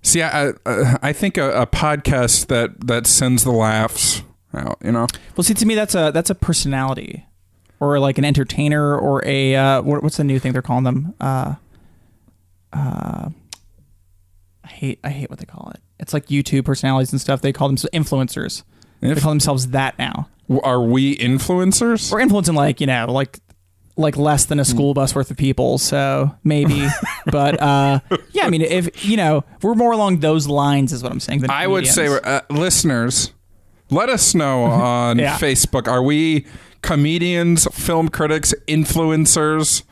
See, I think a podcast that sends the laughs out, you know. Well, see, to me, that's a personality, or like an entertainer, or a what's the new thing they're calling them? I hate what they call it. It's like YouTube personalities and stuff. They call them influencers. They call themselves that now. Are we influencers? We're influencing like less than a school bus worth of people, so maybe. But yeah, I mean, if we're more along those lines, is what I'm saying. I would say, listeners, let us know on Facebook. Are we comedians, film critics, influencers,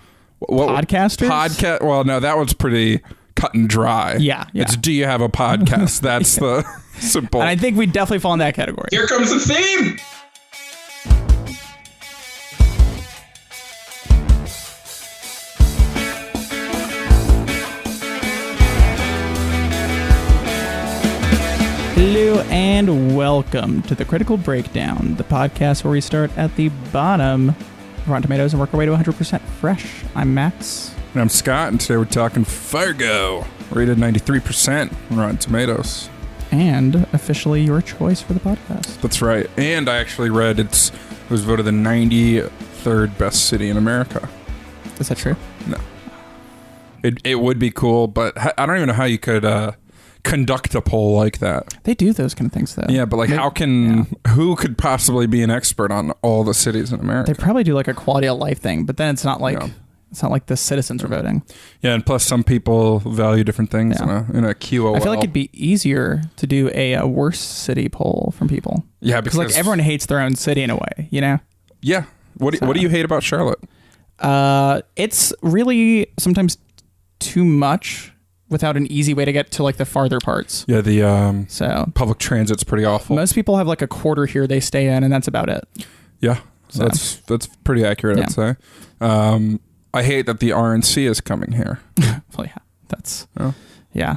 podcasters? Well, no, that one's pretty cut and dry. Yeah. It's do you have a podcast? That's the simple. And I think we definitely fall in that category. Here comes the theme. Hello and welcome to the Critical Breakdown, the podcast where we start at the bottom of Rotten Tomatoes and work our way to 100% fresh. I'm Max. And I'm Scott, and today we're talking Fargo, rated 93% on Rotten Tomatoes. And officially your choice for the podcast. That's right. And I actually read it was voted the 93rd best city in America. Is that true? No. It would be cool, but I don't even know how you could conduct a poll like that. They do those kind of things, though. Yeah, but like, who could possibly be an expert on all the cities in America? They probably do like a quality of life thing, but then it's not like it's not like the citizens are voting. Yeah, and plus some people value different things in a QOL. I feel like it'd be easier to do a worst city poll from people. Yeah, because like everyone hates their own city in a way, you know? Yeah. What do you hate about Charlotte? It's really sometimes too much without an easy way to get to like the farther parts. Yeah, the public transit's pretty awful. Most people have like a quarter here they stay in, and that's about it. Yeah, so that's pretty accurate, I'd say. I hate that the RNC is coming here. Well, yeah,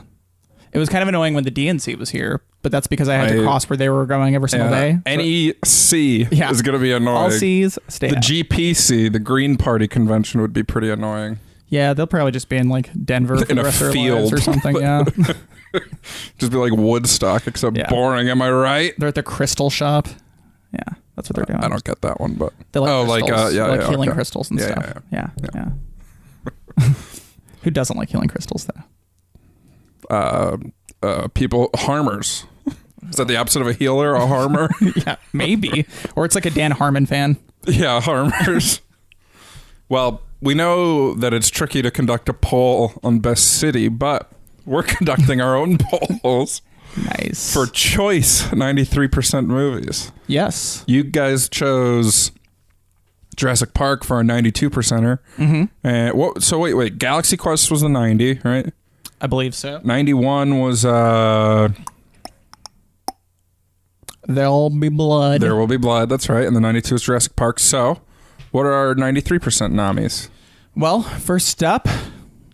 it was kind of annoying when the DNC was here, but that's because I had to cross where they were going every single day. NEC is going to be annoying. All C's stay out. GPC, the Green Party convention, would be pretty annoying. Yeah, they'll probably just be in like Denver for in the rest of their lives or something. Yeah, just be like Woodstock, except boring. Am I right? They're at the crystal shop. Yeah, that's what they're doing. I don't get that one, but they like healing crystals and stuff. Yeah. Who doesn't like healing crystals though? People, harmers. Is that the opposite of a healer? A harmer? Yeah, maybe. Or it's like a Dan Harmon fan. Yeah, harmers. Well, we know that it's tricky to conduct a poll on best city, but we're conducting our own polls. Nice. For choice 93% movies. Yes. You guys chose Jurassic Park for a 92%er. Mm-hmm. And so wait, Galaxy Quest was the 90, right? I believe so. 91 was There'll Be Blood. There Will Be Blood, that's right. And the 92 is Jurassic Park. So what are our 93% nominees? Well, first up,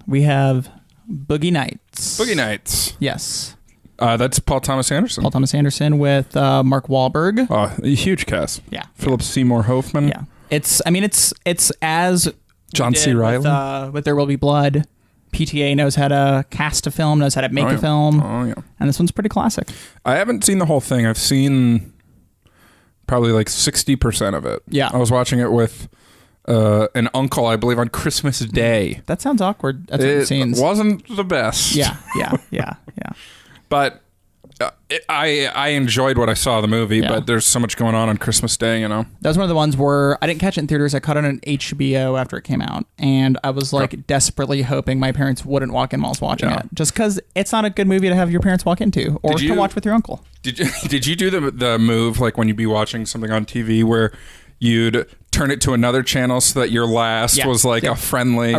we have Boogie Nights. Boogie Nights. Yes. That's Paul Thomas Anderson. Paul Thomas Anderson with Mark Wahlberg. Oh, a huge cast. Yeah. Philip Seymour Hoffman. Yeah. It's as John C. Reilly. With There Will Be Blood. PTA knows how to cast a film, knows how to make a film. Oh, yeah. And this one's pretty classic. I haven't seen the whole thing. I've seen probably like 60% of it. Yeah. I was watching it with an uncle, I believe, on Christmas Day. That sounds awkward at certain scenes. It wasn't the best. Yeah. But I enjoyed what I saw of the movie, but there's so much going on Christmas Day, you know? That was one of the ones where I didn't catch it in theaters. I caught it on HBO after it came out. And I was like desperately hoping my parents wouldn't walk in while I was watching it. Just because it's not a good movie to have your parents walk into or to watch with your uncle. Did you do the move, like when you'd be watching something on TV where you'd turn it to another channel so that your last was like a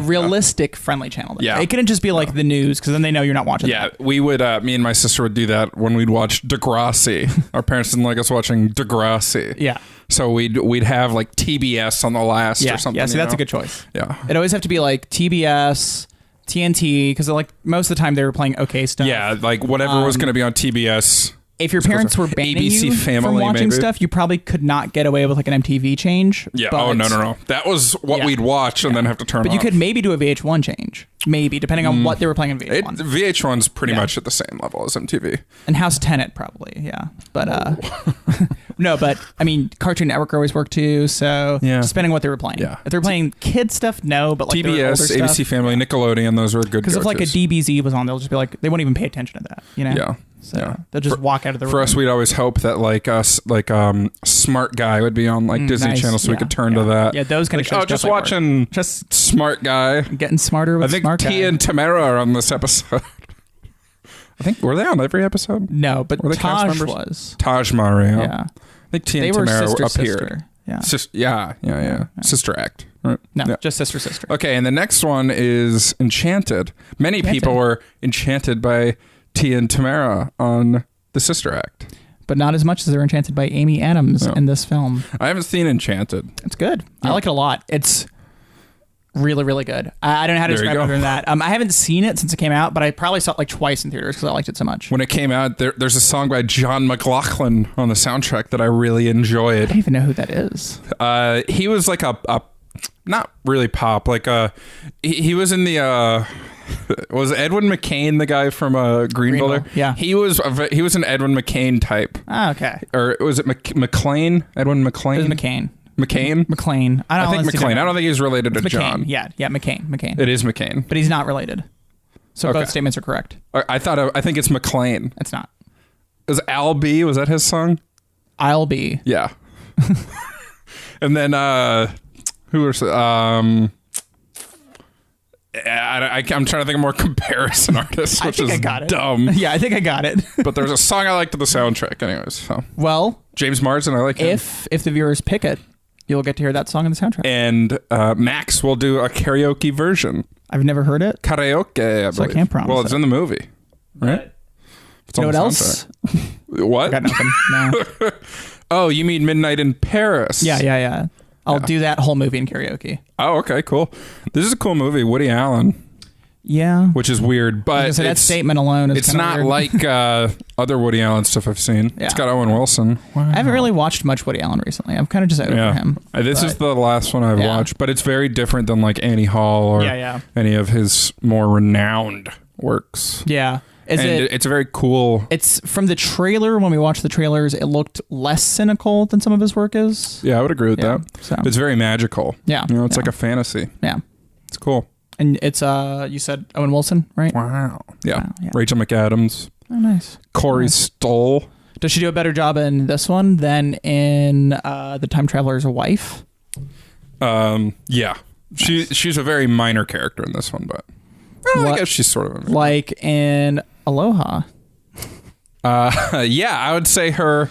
realistic friendly channel. Yeah, it couldn't just be like the news because then they know you're not watching. Yeah, we would. Me and my sister would do that when we'd watch Degrassi. Our parents didn't like us watching Degrassi. Yeah, so we'd have like TBS on the last or something. Yeah, so that's a good choice. Yeah, it always have to be like TBS, TNT, because like most of the time they were playing okay stuff. Yeah, like whatever was going to be on TBS. if your parents were banning ABC you Family, from watching maybe? stuff, you probably could not get away with like an MTV change. Yeah. But, Oh, no. That was what we'd watch and then have to turn off. But you could maybe do a VH1 change. Maybe, depending on what they were playing on VH1. VH1's pretty much at the same level as MTV. And House Tenet, probably, yeah. But, no, but, I mean, Cartoon Network always worked too, so just depending on what they were playing. Yeah. If they're playing kid stuff, no, but like TBS, ABC Family, Nickelodeon, those were good because if like a DBZ was on, they'll just be like, they won't even pay attention to that, you know? Yeah. So they'll just walk out of the room. For us, we'd always hope that like Smart Guy would be on like Disney Channel, so we could turn to that. Yeah, those kind of shows. Oh, just watching just Smart Guy. Getting smarter with Smart Guy. I think Tia and Tamara are on this episode. I think were they on every episode? No, but were they cast Taj members? was. Taj Mario. Yeah, I think Tia and Tamara appeared. Yeah. Yeah. Sister Act. Right? No, just sister. Okay, and the next one is Enchanted. Many people were enchanted by Tia and Tamara on the Sister Act. But not as much as they're enchanted by Amy Adams in this film. I haven't seen Enchanted. It's good. I like it a lot. It's really, really good. I don't know how to describe it other than that. I haven't seen it since it came out, but I probably saw it like twice in theaters because I liked it so much. When it came out, there's a song by John McLaughlin on the soundtrack that I really enjoyed. I don't even know who that is. He was like a not really pop, like he was in the was Edwin McCain the guy from Greenville? Yeah, he was an Edwin McCain type. Ah, okay. Or was it McLean? Edwin McLean? It was McCain. McLean. I think McLean. I don't think he's related to McCain. John. Yeah, McCain. It is McCain, but he's not related. So both statements are correct. I think it's McLean. It's not. Was Al B? Was that his song? I'll be. Yeah. And then who was I'm trying to think of more comparison artists, which is dumb. Yeah, I think I got it. But there's a song I like to the soundtrack, anyways. So. Well, James Marsden, I like him. If the viewers pick it, you'll get to hear that song in the soundtrack. And Max will do a karaoke version. I've never heard it. Karaoke, I believe. So I can't promise. Well, it's in the movie, right? You know what else? What? I got nothing. No. Oh, you mean Midnight in Paris? Yeah. I'll do that whole movie in karaoke. Oh, okay, cool. This is a cool movie, Woody Allen. Yeah. Which is weird, but that statement alone is it's not weird. like other Woody Allen stuff I've seen. Yeah. It's got Owen Wilson. Wow. I haven't really watched much Woody Allen recently. I'm kind of just over him. This is the last one I've watched, but it's very different than like Annie Hall or any of his more renowned works. Yeah. It's a very cool. It's from the trailer. When we watched the trailers, it looked less cynical than some of his work is. Yeah, I would agree with that. So. It's very magical. Yeah. It's like a fantasy. Yeah. It's cool. And it's you said Owen Wilson, right? Wow. Yeah. Rachel McAdams. Oh, nice. Corey Stoll. Does she do a better job in this one than in The Time Traveler's Wife? Yeah. Nice. She's a very minor character in this one, but I guess she's sort of like in Aloha. Yeah, I would say her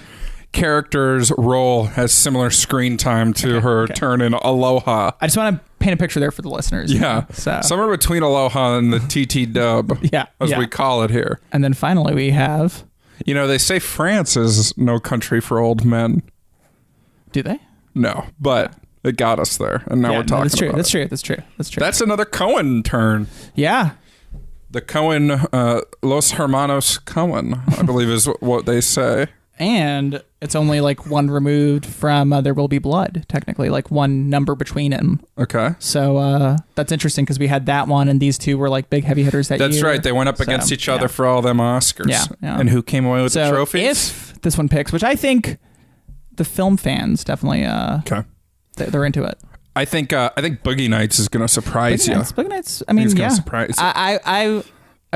character's role has similar screen time to her turn in Aloha. I just want to paint a picture there for the listeners. Yeah. So somewhere between Aloha and the TT dub, as we call it here. And then finally we have... You know, they say France is no country for old men. Do they? No, but it got us there, and now we're talking about it. That's true. That's another Coen turn. Yeah. The Coen, Los Hermanos Coen, I believe is what they say. And it's only like one removed from There Will Be Blood, technically, like one number between them. Okay. So that's interesting because we had that one and these two were like big heavy hitters that year. That's right. They went up against each other for all them Oscars. Yeah. And who came away with the trophies? If this one picks, which I think the film fans definitely they're into it. I think Boogie Nights is going to surprise you. Boogie Nights, I mean, gonna surprise you. I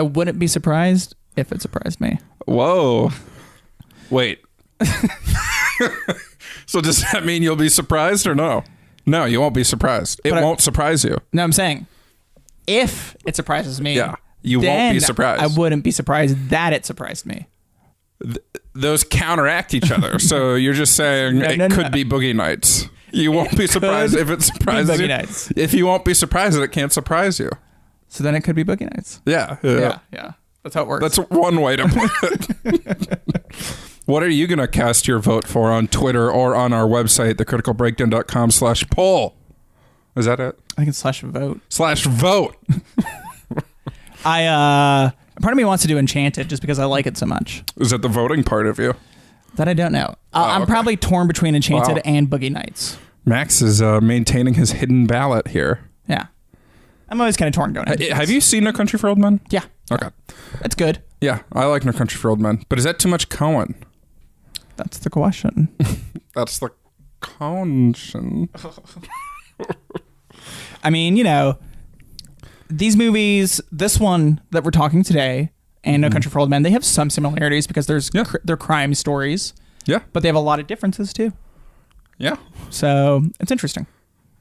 wouldn't be surprised if it surprised me. Whoa. Wait. So does that mean you'll be surprised or no? No, you won't be surprised. It won't surprise you. No, I'm saying if it surprises me, you won't be surprised. I wouldn't be surprised that it surprised me. Those counteract each other. So you're just saying it could be Boogie Nights. You won't be surprised if it surprises you. Nights. If you won't be surprised that it can't surprise you. So then it could be Boogie Nights. Yeah. That's how it works. That's one way to put it. What are you going to cast your vote for on Twitter or on our website, thecriticalbreakdown.com/poll? Is that it? I think it's /vote. /vote. Part of me wants to do Enchanted just because I like it so much. Is that the voting part of you? That I don't know. I'm probably torn between Enchanted and Boogie Nights. Max is maintaining his hidden ballot here. Yeah. I'm always kind of torn going into Have you seen No Country for Old Men? Yeah. Okay. It's good. Yeah, I like No Country for Old Men. But is that too much Cohen? That's the question. That's the question. I mean, these movies, this one that we're talking today and No Country for Old Men, they have some similarities because they're crime stories. Yeah. But they have a lot of differences too. Yeah. So it's interesting.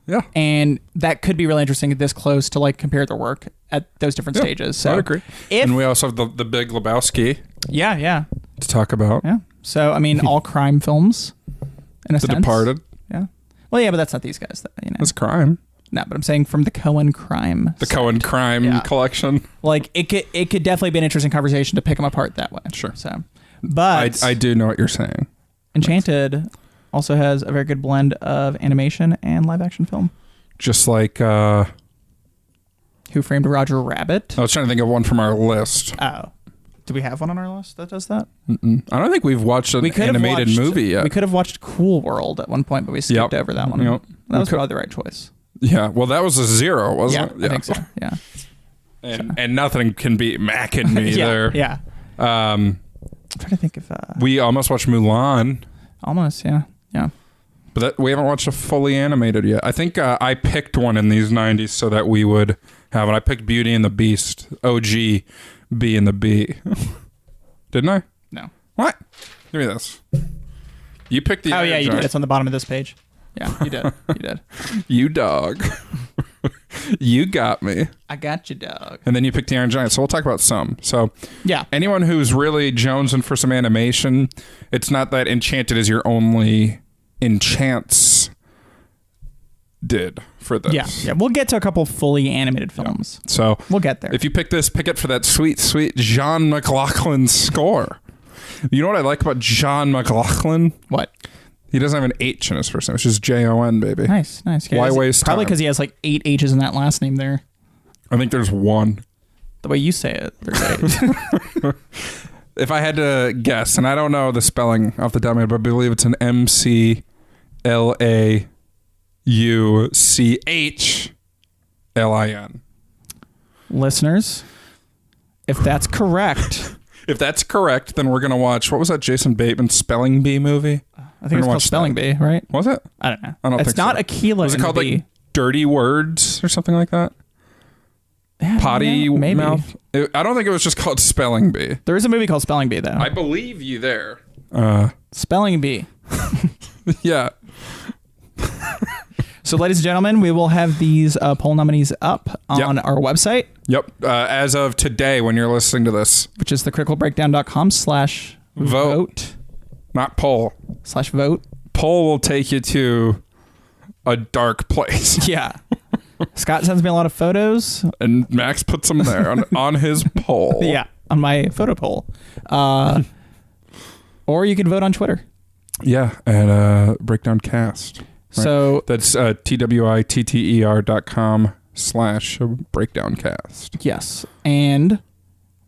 Yeah. And that could be really interesting this close to like compare their work at those different stages. So I agree. And we also have the Big Lebowski. Yeah. To talk about. Yeah. So, I mean, all crime films in a sense. The Departed. Yeah. Well, yeah, but that's not these guys. It's crime. No, but I'm saying from the Cohen crime. The Cohen crime collection. Like it could definitely be an interesting conversation to pick them apart that way. Sure. So, but I do know what you're saying. Enchanted also has a very good blend of animation and live action film. Just like Who Framed Roger Rabbit? I was trying to think of one from our list. Oh. Do we have one on our list that does that? I don't think we've watched an animated movie yet. We could have watched Cool World at one point, but we skipped over that one. Yep. That was probably the right choice. Yeah. Well, that was a 0, wasn't it? Yeah, I think so. Yeah. And nothing can beat Mac and me there. Yeah. I'm trying to think if... we almost watched Mulan. Almost, yeah. Yeah. But we haven't watched a fully animated yet. I think I picked one in these 90s so that we would have it. I picked Beauty and the Beast, OG, B and the B. Didn't I? No. What? Give me this. You picked the... Oh, yeah, you did. It's on the bottom of this page. Yeah, you did. You did. You dog. You got me. I got you, dog. And then you picked the Iron Giant. So we'll talk about some. So yeah, anyone who's really jonesing for some animation, it's not that Enchanted is your only enchants did for this. Yeah. We'll get to a couple fully animated films. Yeah. So we'll get there. If you pick this, pick it for that sweet, sweet John McLaughlin score. You know what I like about John McLaughlin? What? He doesn't have an H in his first name. It's just Jon, baby. Nice. Why waste time? Probably because he has like 8 H's in that last name there. I think there's 1. The way you say it, there's 8. If I had to guess, and I don't know the spelling off the top of my head, but I believe it's an McLauchlin. Listeners, if that's correct... If that's correct, then we're going to watch, what was that Jason Bateman Spelling Bee movie? I think it's called Spelling Bee, right? Was it? I don't know. I don't think so. It's not Aquila. Was it called like Dirty Words or something like that? Yeah, Potty maybe. Mouth? I don't think it was just called Spelling Bee. There is a movie called Spelling Bee, though. I believe you there. Spelling Bee. Yeah. So, ladies and gentlemen, we will have these poll nominees up on our website. Yep. As of today, when you're listening to this. Which is thecriticalbreakdown.com/vote. Not poll. /vote. Poll will take you to a dark place. Yeah. Scott sends me a lot of photos. And Max puts them there on his poll. Yeah, on my photo poll. Or you can vote on Twitter. Yeah, at Breakdown Cast. Right? So that's twitter.com/breakdowncast. Yes. And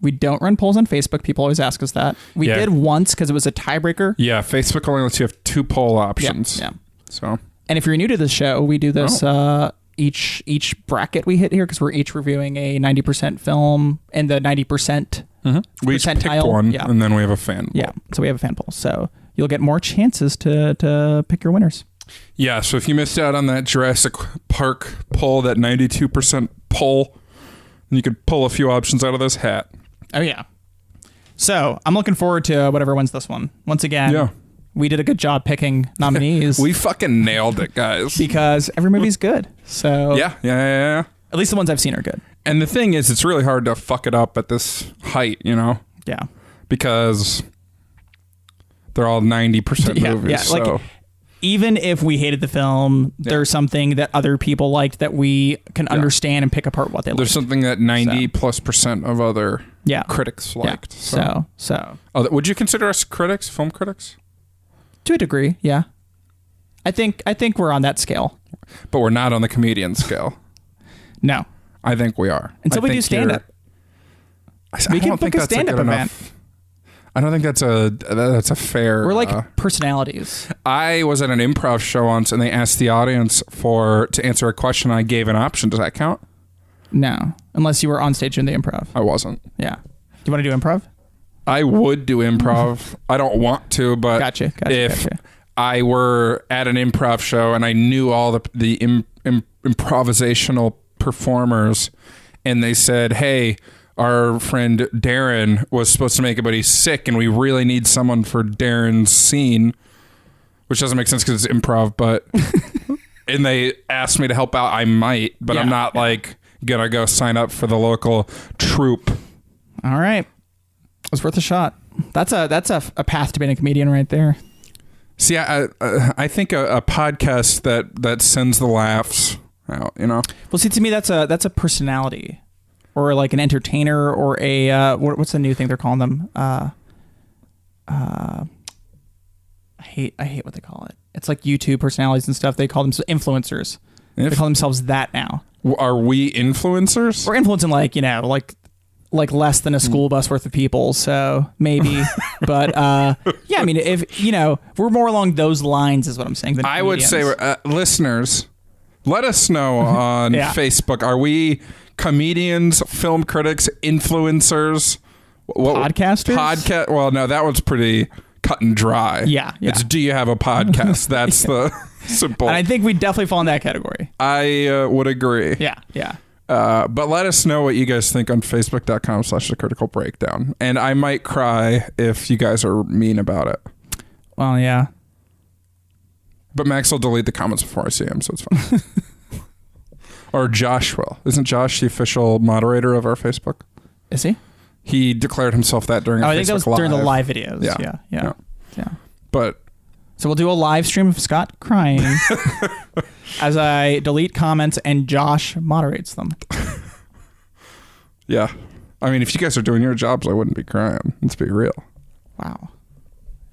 we don't run polls on Facebook. People always ask us that. We did once because it was a tiebreaker. Yeah, Facebook only lets you have 2 poll options. Yeah. So. And if you're new to the show, we do this each bracket we hit here because we're each reviewing a 90% film and the 90%. We each picked one, and then we have a fan poll. Yeah, so we have a fan poll. So you'll get more chances to pick your winners. Yeah, so if you missed out on that Jurassic Park poll, that 92% poll, you could pull a few options out of this hat. Oh, yeah. So I'm looking forward to whatever wins this one. Once again, we did a good job picking nominees. We fucking nailed it, guys. Because every movie's good. So Yeah. At least the ones I've seen are good. And the thing is, it's really hard to fuck it up at this height, you know? Yeah. Because they're all 90% movies. Yeah, so. Like, even if we hated the film, there's something that other people liked that we can understand and pick apart what they liked. There's something that 90+% of other critics liked. So. Would you consider us critics, film critics? To a degree, yeah. I think we're on that scale. But we're not on the comedian scale. No. I think we are. Until we do stand-up. We can book a stand-up event. I don't think that's a fair. We're like personalities. I was at an improv show once, and they asked the audience to answer a question. I gave an option. Does that count? No, unless you were on stage in the improv. I wasn't. Yeah. Do you want to do improv? I would do improv. I don't want to, but gotcha. I were at an improv show and I knew all the improvisational performers, and they said, "Hey, our friend Darren was supposed to make it, but he's sick, and we really need someone for Darren's scene," which doesn't make sense because it's improv, but and they asked me to help out. I might, but I'm not like gonna go sign up for the local troupe. All right, it was worth a shot. That's a path to being a comedian right there. See, I think a podcast that sends the laughs out, you know. Well, see, to me, that's a personality, or like an entertainer, or a what's the new thing they're calling them? I hate what they call it. It's like YouTube personalities and stuff. They call them influencers. They call themselves that now. Are we influencers? We're influencing like less than a school bus worth of people, so maybe. But yeah, I mean, if we're more along those lines, is what I'm saying. I would say, listeners, let us know on Facebook. Are we comedians, film critics, influencers, podcasters? Well, no, that one's pretty cut and dry. Yeah. It's, do you have a podcast? That's the simple. And I think we definitely fall in that category. I would agree. Yeah. But let us know what you guys think on Facebook.com/The Critical Breakdown. And I might cry if you guys are mean about it. Well, yeah. But Max will delete the comments before I see him, so it's fine. Or Josh will. Isn't Josh the official moderator of our Facebook? Is he? He declared himself that during I think that was during the live videos. Yeah. But... So we'll do a live stream of Scott crying as I delete comments and Josh moderates them. Yeah. I mean, if you guys are doing your jobs, I wouldn't be crying. Let's be real. Wow.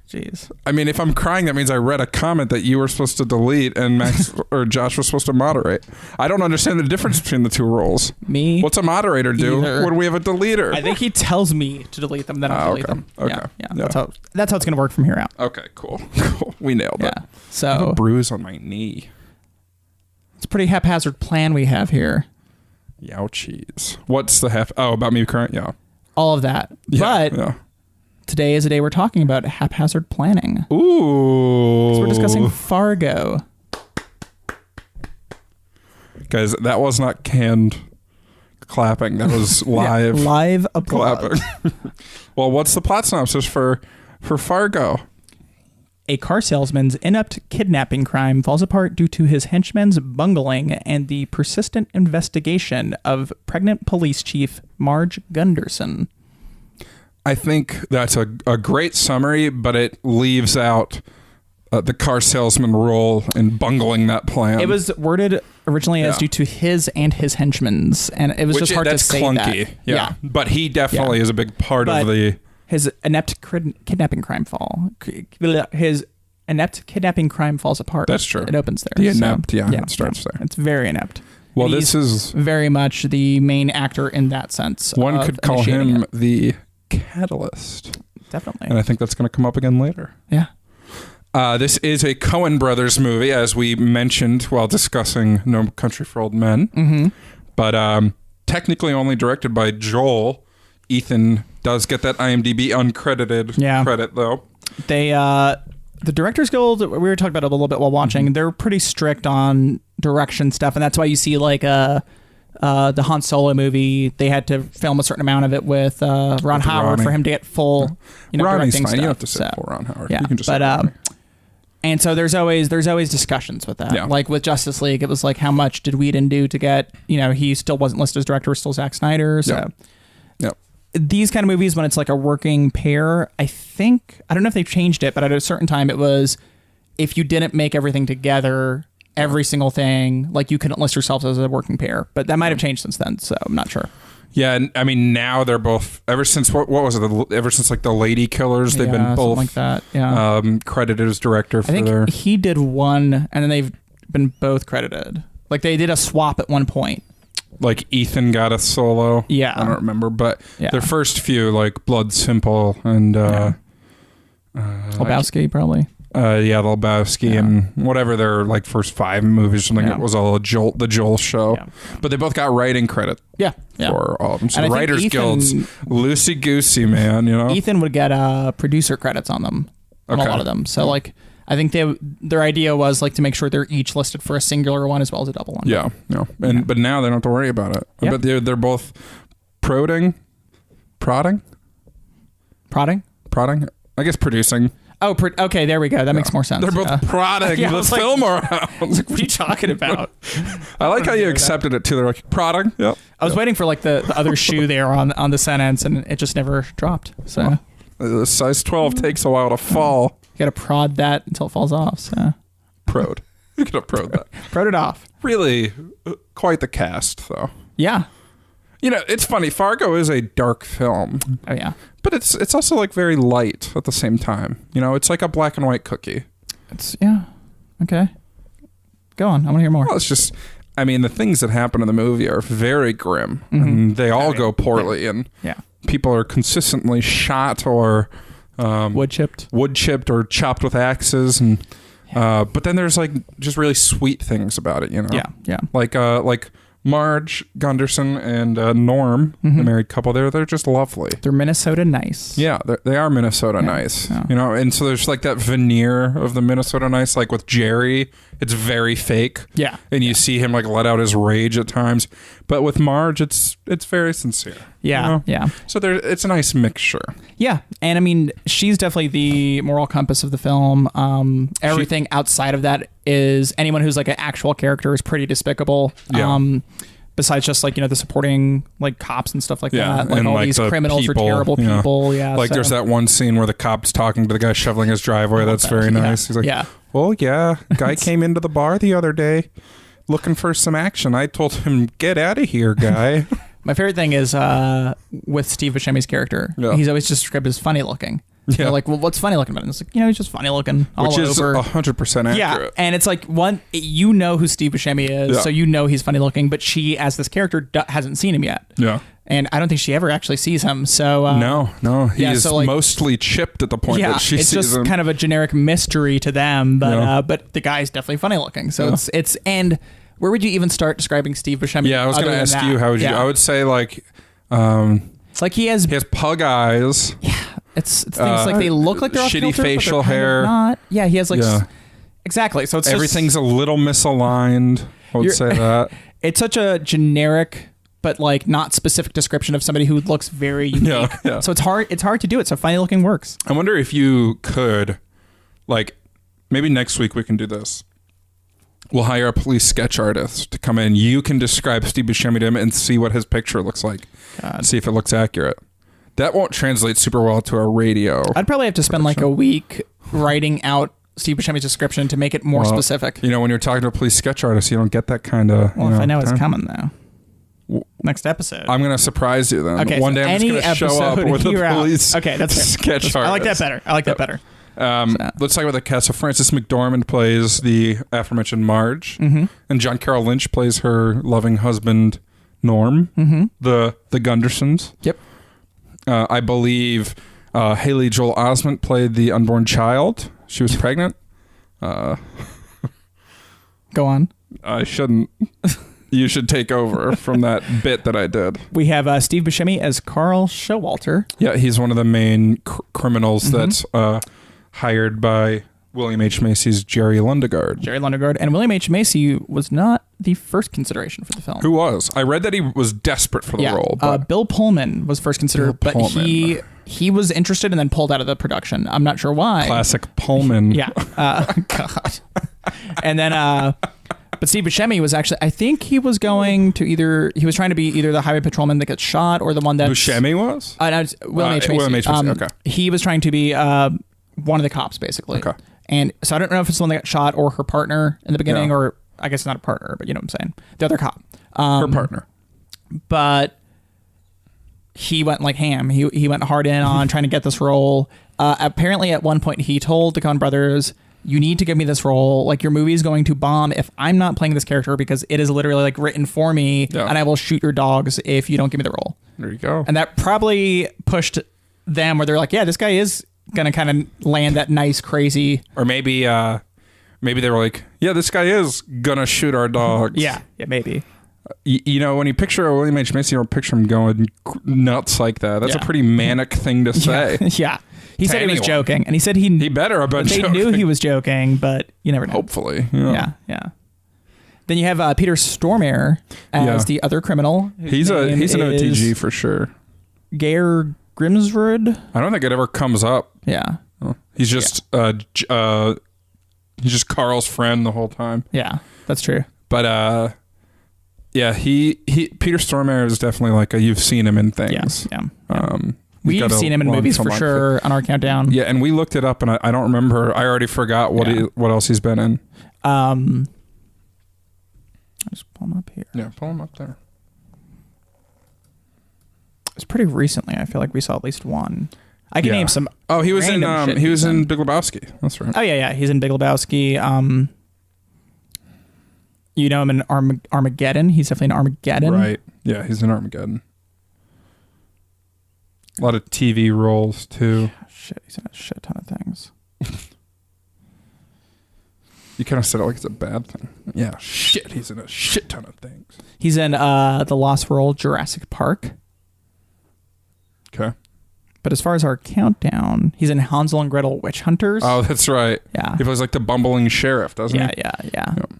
Jeez. I mean, if I'm crying, that means I read a comment that you were supposed to delete and Max or Josh was supposed to moderate. I don't understand the difference between the two roles. Me? What's a moderator do when we have a deleter? I think he tells me to delete them, then I'll delete them. Okay. Yeah. That's how it's going to work from here out. Okay, cool. We nailed it. So, I have a bruise on my knee. It's a pretty haphazard plan we have here. Youchies. What's the about me crying? Yeah. All of that. But today is a day we're talking about haphazard planning. Ooh. So we're discussing Fargo. Guys, that was not canned clapping. That was live. Live applause. Clapping. Well, what's the plot synopsis for Fargo? A car salesman's inept kidnapping crime falls apart due to his henchman's bungling and the persistent investigation of pregnant police chief Marge Gunderson. I think that's a great summary, but it leaves out the car salesman role in bungling that plan. It was worded originally as due to his and his henchman's, and it was just hard to say clunky. That. Yeah, but he definitely is a big part of the... His inept kidnapping crime falls apart. That's true. It opens there. The inept, it starts there. It's very inept. Well, this is... very much the main actor in that sense. One could call him the catalyst. Definitely. And I think that's going to come up again later. Yeah. This is a Coen Brothers movie, as we mentioned while discussing No Country for Old Men. Mm-hmm. But technically only directed by Joel. Ethan does get that IMDb uncredited credit, though. They, the Directors Guild, we were talking about it a little bit while watching, they're pretty strict on direction stuff, and that's why you see like the Han Solo movie, they had to film a certain amount of it with Ron Howard for him to get full Ronnie's directing fine. stuff. You don't have to say full Ron Howard. Yeah, you can just say and so there's always discussions with that. Yeah. Like with Justice League, it was like, how much did Whedon do to get, he still wasn't listed as director, still Zack Snyder. So these kind of movies, when it's like a working pair, I don't know if they've changed it, but at a certain time it was, if you didn't make everything together, every single thing, like you couldn't list yourselves as a working pair. But that might have changed since then, so I'm not sure. Yeah, and I mean, now they're both, ever since, what was it, ever since like The Lady Killers, they've been both like that. Yeah. Credited as director for their... he did one, and then they've been both credited. Like they did a swap at one point. like Ethan got a solo. Yeah. I don't remember, but their first few, like Blood Simple and Lebowski, probably. Lebowski and whatever their like first 5 movies or something. It was all the Joel show. Yeah. But they both got writing credit. For all of them. So the Writers Guild's loosey goosey, man. You know, Ethan would get producer credits on them, on a lot of them. So like, I think their idea was like to make sure they're each listed for a singular one as well as a double one. But now they don't have to worry about it. But they're both prodding. I guess producing. Oh, okay, there we go. That makes more sense. They're both prodding the film around. What are you talking about? I like how you accepted it too. They're like, prodding? Yep. I was waiting for like the other shoe there on the sentence, and it just never dropped. So the size 12 takes a while to fall. You got to prod that until it falls off. So Prod. You got to prod that. Prod it off. Really, quite the cast, though. Yeah. You know, it's funny. Fargo is a dark film. Oh, yeah. But it's also like very light at the same time. You know, it's like a black and white cookie. Okay. Go on. I want to hear more. Well, it's just, I mean, the things that happen in the movie are very grim. And they all go poorly. And people are consistently shot or wood chipped or chopped with axes. And but then there's like just really sweet things about it, you know? Yeah. Like Marge Gunderson and Norm, the married couple, they're just lovely. They're Minnesota nice. Yeah, they are Minnesota nice. Yeah. You know, and so there's like that veneer of the Minnesota nice, like with Jerry, it's very fake. Yeah. And you see him like let out his rage at times. But with Marge, it's very sincere. Yeah, you know? yeah. So it's a nice mixture. Yeah, and I mean, she's definitely the moral compass of the film. Everything outside of that is anyone who's like an actual character is pretty despicable. Yeah. Besides just like, you know, the supporting like cops and stuff like that. Like and all like these the criminals are terrible people. Yeah. Like there's that one scene where the cop's talking to the guy shoveling his driveway. That's very nice. He's like, well, guy came into the bar the other day looking for some action. I told him, get out of here, guy. My favorite thing is with Steve Buscemi's character. Yeah. He's always described as funny looking. Yeah. They're like, well, what's funny looking about him? It's like, you know, he's just funny looking all over. Which is 100% accurate. Yeah, and it's like, you know who Steve Buscemi is, so you know he's funny looking, but she, as this character, hasn't seen him yet. Yeah. And I don't think she ever actually sees him, so... No. He's mostly chipped at the point that she sees him. It's just kind of a generic mystery to them, but the guy's definitely funny looking. So it's... And where would you even start describing Steve Buscemi? Yeah, I was going to ask you, how would you... I would say, like... it's like he has pug eyes. Yeah. It's things like they look like they're off shitty kilter, facial but they're hair. Kind of not. Yeah, he has like exactly. So it's everything's a little misaligned. I would say that it's such a generic but like not specific description of somebody who looks very unique. Yeah. So it's hard to do it. So funny looking works. I wonder if you could, like, maybe next week we can do this. We'll hire a police sketch artist to come in. You can describe Steve Buscemi to him and see what his picture looks like. See if it looks accurate. That won't translate super well to a radio. I'd probably have to spend like a week writing out Steve Buscemi's description to make it more specific. You know, when you're talking to a police sketch artist, you don't get that kind of... Well, if I know it's coming, though. Next episode. I'm going to surprise you then. Okay, one day I'm just going to show up with a police sketch artist. I like that better. Let's talk about the cast. So Frances McDormand plays the aforementioned Marge, and John Carroll Lynch plays her loving husband, Norm, the Gundersons. Yep. I believe Haley Joel Osment played the unborn child. She was pregnant. Go on. I shouldn't. You should take over from that bit that I did. We have Steve Buscemi as Carl Showalter. Yeah, he's one of the main criminals that's hired by William H. Macy's Jerry Lundegaard. And William H. Macy was not the first consideration for the film. Who was? I read that he was desperate for the role. But Bill Pullman was first considered, but he was interested and then pulled out of the production. I'm not sure why. Classic Pullman. Yeah. God. And then, but Steve Buscemi was actually, I think he was going to he was trying to be either the highway patrolman that gets shot or the one that... Buscemi was? No, William H. Macy. William H. Macy, okay. He was trying to be one of the cops, basically. Okay. And so I don't know if it's the one that got shot or her partner in the beginning, or I guess not a partner, but you know what I'm saying. The other cop. Her partner. But he went like ham. He went hard in on trying to get this role. Apparently at one point he told the Coen brothers you need to give me this role. Like, your movie is going to bomb if I'm not playing this character, because it is literally like written for me, and I will shoot your dogs if you don't give me the role. There you go. And that probably pushed them where they're like, yeah, this guy is going to kind of land that nice, crazy. Or maybe they were like, yeah, this guy is going to shoot our dogs. Yeah, maybe. You know, when you picture a William H. Macy, you don't picture him going nuts like that. That's a pretty manic thing to say. Yeah. He said he was joking, and he said he better have been joking. They knew he was joking, but you never know. Hopefully. Yeah. Then you have Peter Stormare as the other criminal. He's an OTG for sure. Geir Grimsrud. I don't think it ever comes up. Yeah. He's just he's just Carl's friend the whole time. Yeah, that's true. But yeah, he Peter Stormare is definitely like you've seen him in things. Yeah. We've seen him in movies for sure on our countdown. Yeah, and we looked it up, and I don't remember. I already forgot what else he's been in. I'll just pull him up here. Yeah, pull him up there. It's pretty recently. I feel like we saw at least one. I can name some. Oh, he was in Big Lebowski. That's right. Oh yeah, he's in Big Lebowski. You know him in Armageddon. He's definitely in Armageddon. Right. Yeah, he's in Armageddon. A lot of TV roles too. Yeah, shit, he's in a shit ton of things. You kind of said it like it's a bad thing. Yeah, shit, he's in a shit ton of things. He's in The Lost World, Jurassic Park. Okay. But as far as our countdown, he's in Hansel and Gretel Witch Hunters. Oh, that's right. Yeah. He plays like the bumbling sheriff, doesn't he? Yeah. Yep.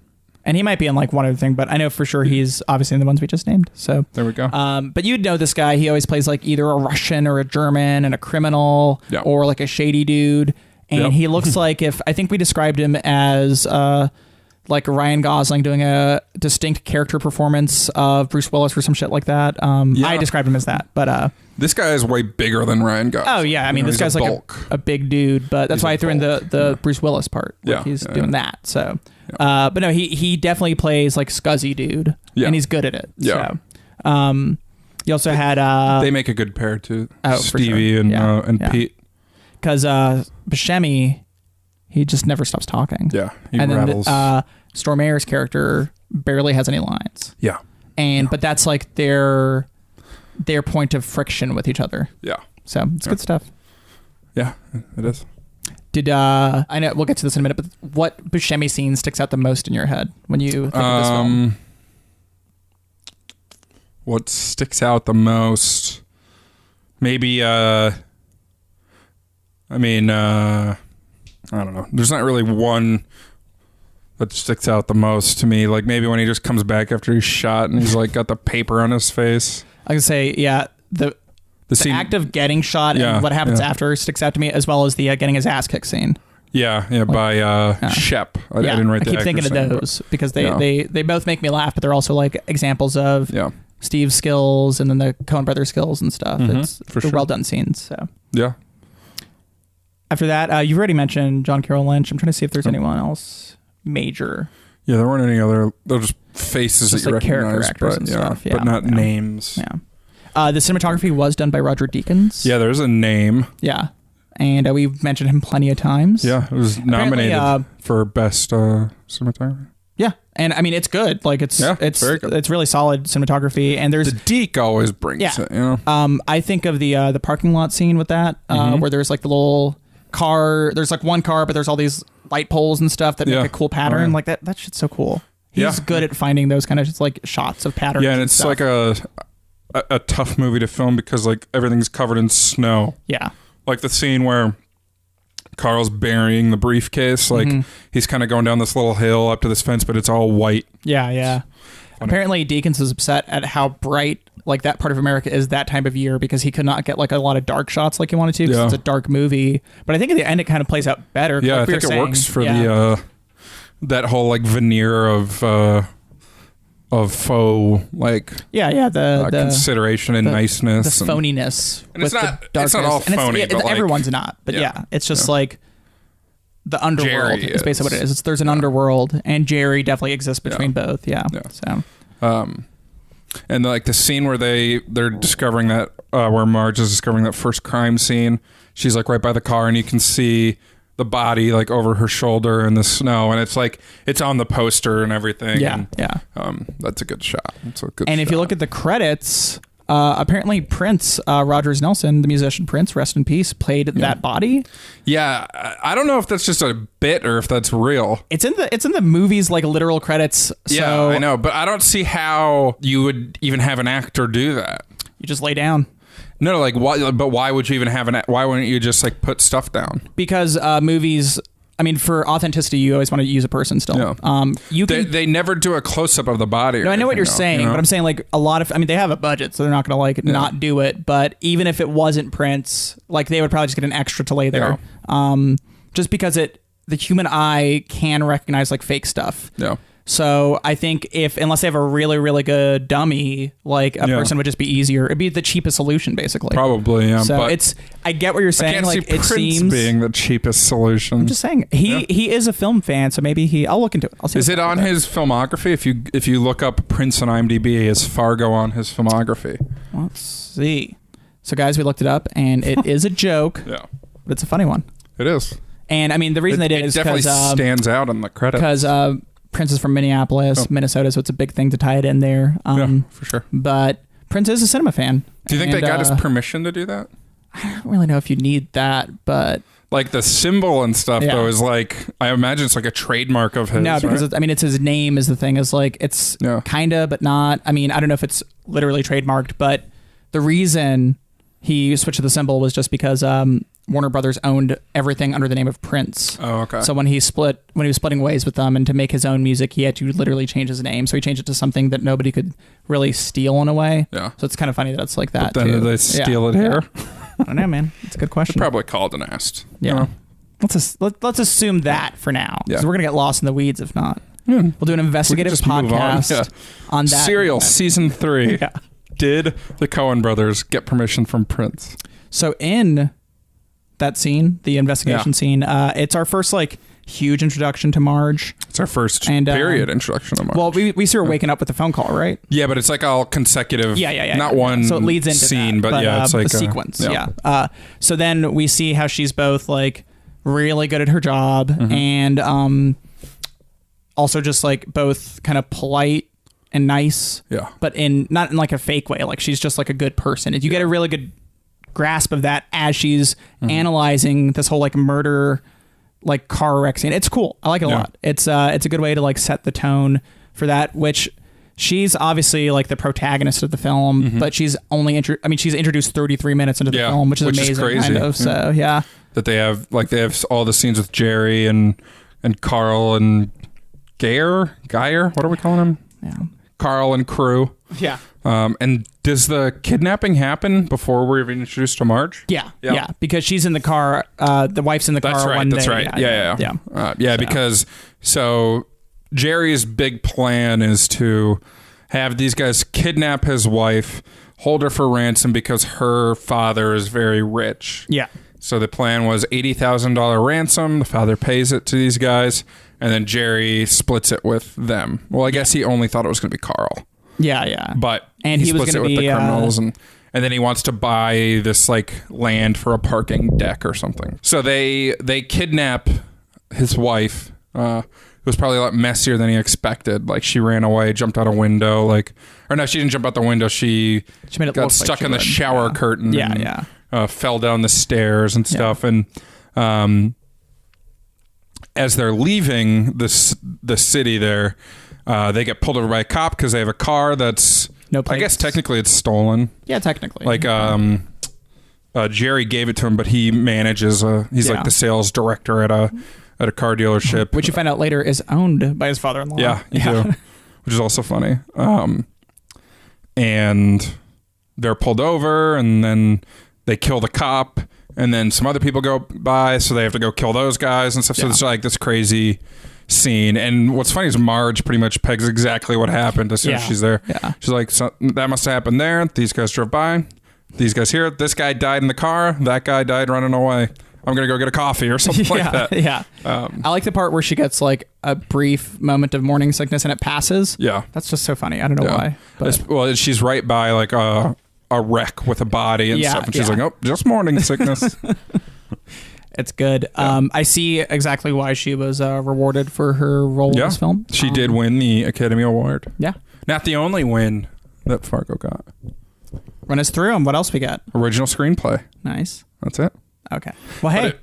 And he might be in like one other thing, but I know for sure he's obviously in the ones we just named. So there we go. But you'd know this guy. He always plays like either a Russian or a German and a criminal or like a shady dude. And he looks like I think we described him as like Ryan Gosling doing a distinct character performance of Bruce Willis or some shit like that. I described him as that, but this guy is way bigger than Ryan Gosling. Oh yeah, I mean this guy's like a big dude, but that's why I threw in the Bruce Willis part. Like he's doing that. So, but no, he definitely plays like scuzzy dude, and he's good at it. Yeah. So, you also had they make a good pair too. Oh, Stevie for sure. and Pete. Because Buscemi, he just never stops talking. Yeah, he and rattles. Then Stormare's character barely has any lines. Yeah, but that's like their point of friction with each other. Yeah, so it's good stuff. Yeah, it is. Did I know we'll get to this in a minute, but what Buscemi scene sticks out the most in your head when you think of this film? What sticks out the most? Maybe I don't know. There's not really one that sticks out the most to me. Like maybe when he just comes back after he's shot and he's like got the paper on his face. I can say, the scene, act of getting shot and what happens after sticks out to me, as well as the getting his ass kicked scene. By Shep. I didn't write the I keep thinking of those because they both make me laugh, but they're also like examples of Steve's skills and then the Coen Brothers skills and stuff. They're well done scenes. So yeah. After that, you've already mentioned John Carroll Lynch. I'm trying to see if there's anyone else major. Yeah, there weren't any other. They're just faces just that you recognize, actors and stuff. But not names. Yeah. The cinematography was done by Roger Deakins. Yeah, there's a name. Yeah, and we've mentioned him plenty of times. Yeah, it was nominated for best cinematography. Yeah, and I mean it's good. Like it's very good. It's really solid cinematography, and there's the Deke always brings it. You know, I think of the parking lot scene with that, where there's like the little car. There's like one car, but there's all these light poles and stuff that make a cool pattern. Like that shit's so cool. He's good at finding those kind of just like shots of patterns. Yeah, and it's like a tough movie to film because like everything's covered in snow. Yeah, like the scene where Carl's burying the briefcase. Like he's kind of going down this little hill up to this fence, but it's all white. Yeah. Apparently, Deakins is upset at how bright like that part of America is that time of year because he could not get like a lot of dark shots like he wanted to because it's a dark movie. But I think at the end it kind of plays out better. Yeah, like I think it works for the that whole like veneer of faux like the consideration and niceness, the phoniness. And it's not all phony. But everyone's not. But it's just like the underworld is basically what it is. There's an underworld, and Jerry definitely exists between both. Yeah. So. And like the scene where they're discovering that where Marge is discovering that first crime scene, she's like right by the car, and you can see the body like over her shoulder in the snow, and it's like it's on the poster and everything. Yeah, that's a good shot. It's a good. And if you look at the credits, apparently Prince, Rogers Nelson, the musician Prince, rest in peace, played that body. Yeah, I don't know if that's just a bit or if that's real. It's in the movie's like literal credits. So yeah, I know, but I don't see how you would even have an actor do that. You just lay down. No, like why? But why would you even have why wouldn't you just like put stuff down? Because movies, I mean, for authenticity, you always want to use a person still. Yeah. They never do a close up of the body. No, I know what you're saying, but I'm saying like a lot of, I mean, they have a budget, so they're not going to not do it. But even if it wasn't Prince, like they would probably just get an extra to lay there, just because the human eye can recognize like fake stuff. Yeah. So I think unless they have a really, really good dummy, like a person would just be easier. It'd be the cheapest solution, basically. Probably, yeah. So I get what you're saying. I can't like see Prince seems being the cheapest solution. I'm just saying he is a film fan, so maybe I'll look into it. I'll see. Is it on his filmography? If you look up Prince on IMDb, is Fargo on his filmography? Let's see. So guys, we looked it up, and it is a joke. Yeah, but it's a funny one. It is. And I mean, the reason they did it is definitely stands out in the credits because Prince is from Minneapolis, Minnesota, so it's a big thing to tie it in there. Yeah, for sure. But Prince is a cinema fan. Do you think they got his permission to do that? I don't really know if you need that, but like the symbol and stuff though is like, I imagine it's like a trademark of his. No, because it's his name is the thing. Is like it's kinda, but not. I mean, I don't know if it's literally trademarked, but the reason he switched to the symbol was just because Warner Brothers owned everything under the name of Prince. Oh, okay. So when he was splitting ways with them, and to make his own music, he had to literally change his name. So he changed it to something that nobody could really steal in a way. Yeah. So it's kind of funny that it's like that. But then too. they steal it here. I don't know, man. It's a good question. They probably called and asked. Yeah. You know? Let's assume that for now. Yeah. Because we're gonna get lost in the weeds if not. Yeah. We'll do an investigative podcast on that. Serial Season 3. Yeah. Did the Coen brothers get permission from Prince? So in that scene, the investigation scene, it's our first like huge introduction to Marge. It's our first period introduction to Marge. Well, we see her waking up with the phone call, right? Yeah, but it's like all consecutive. Yeah. Not one so it leads into scene, that, but it's like a sequence. Yeah. So then we see how she's both like really good at her job and also just like both kind of polite and nice. Yeah. But not in like a fake way. Like she's just like a good person. And you get a really good grasp of that as she's analyzing this whole like murder, like car wreck scene. It's cool. I like it a lot. It's a good way to like set the tone for that, which she's obviously like the protagonist of the film, but she's only she's introduced 33 minutes into the film, which is amazing. Is crazy. Kind of. So that they have all the scenes with Jerry and Carl and Geyer. What are we calling him? Yeah. Carl and crew. Yeah. And does the kidnapping happen before we're even introduced to Marge? Yeah. Because she's in the car. The wife's in the car. That's right. Yeah. Because Jerry's big plan is to have these guys kidnap his wife, hold her for ransom because her father is very rich. Yeah. So the plan was $80,000 ransom. The father pays it to these guys, and then Jerry splits it with them. Well, I guess he only thought it was going to be Carl. Yeah. But and he splits was going it to with be the criminals, and then he wants to buy this like land for a parking deck or something. So they kidnap his wife. It was probably a lot messier than he expected. Like she ran away, jumped out a window. Or no, she didn't jump out the window. She made it got stuck in the shower curtain. Yeah. Fell down the stairs and stuff. And as they're leaving the city there, they get pulled over by a cop because they have a car that's, no plates. I guess technically it's stolen. Yeah, technically. Like Jerry gave it to him, but he manages he's like the sales director at a car dealership. Which you find out later is owned by his father-in-law. Yeah, you do. Which is also funny. And they're pulled over, and then they kill the cop, and then some other people go by, so they have to go kill those guys and stuff. So it's like this crazy scene. And what's funny is Marge pretty much pegs exactly what happened as soon as she's there. Yeah. She's like, so that must have happened there. These guys drove by. These guys here. This guy died in the car. That guy died running away. I'm going to go get a coffee or something like that. Yeah. I like the part where she gets like a brief moment of morning sickness and it passes. Yeah. That's just so funny. I don't know why. But. Well, she's right by like a wreck with a body and stuff. And she's like, oh, just morning sickness. It's good. I see exactly why she was rewarded for her role in this film. She did win the Academy Award. Yeah. Not the only win that Fargo got. Run us through them. What else we got? Original screenplay. Nice. That's it. Okay. Well, hey, that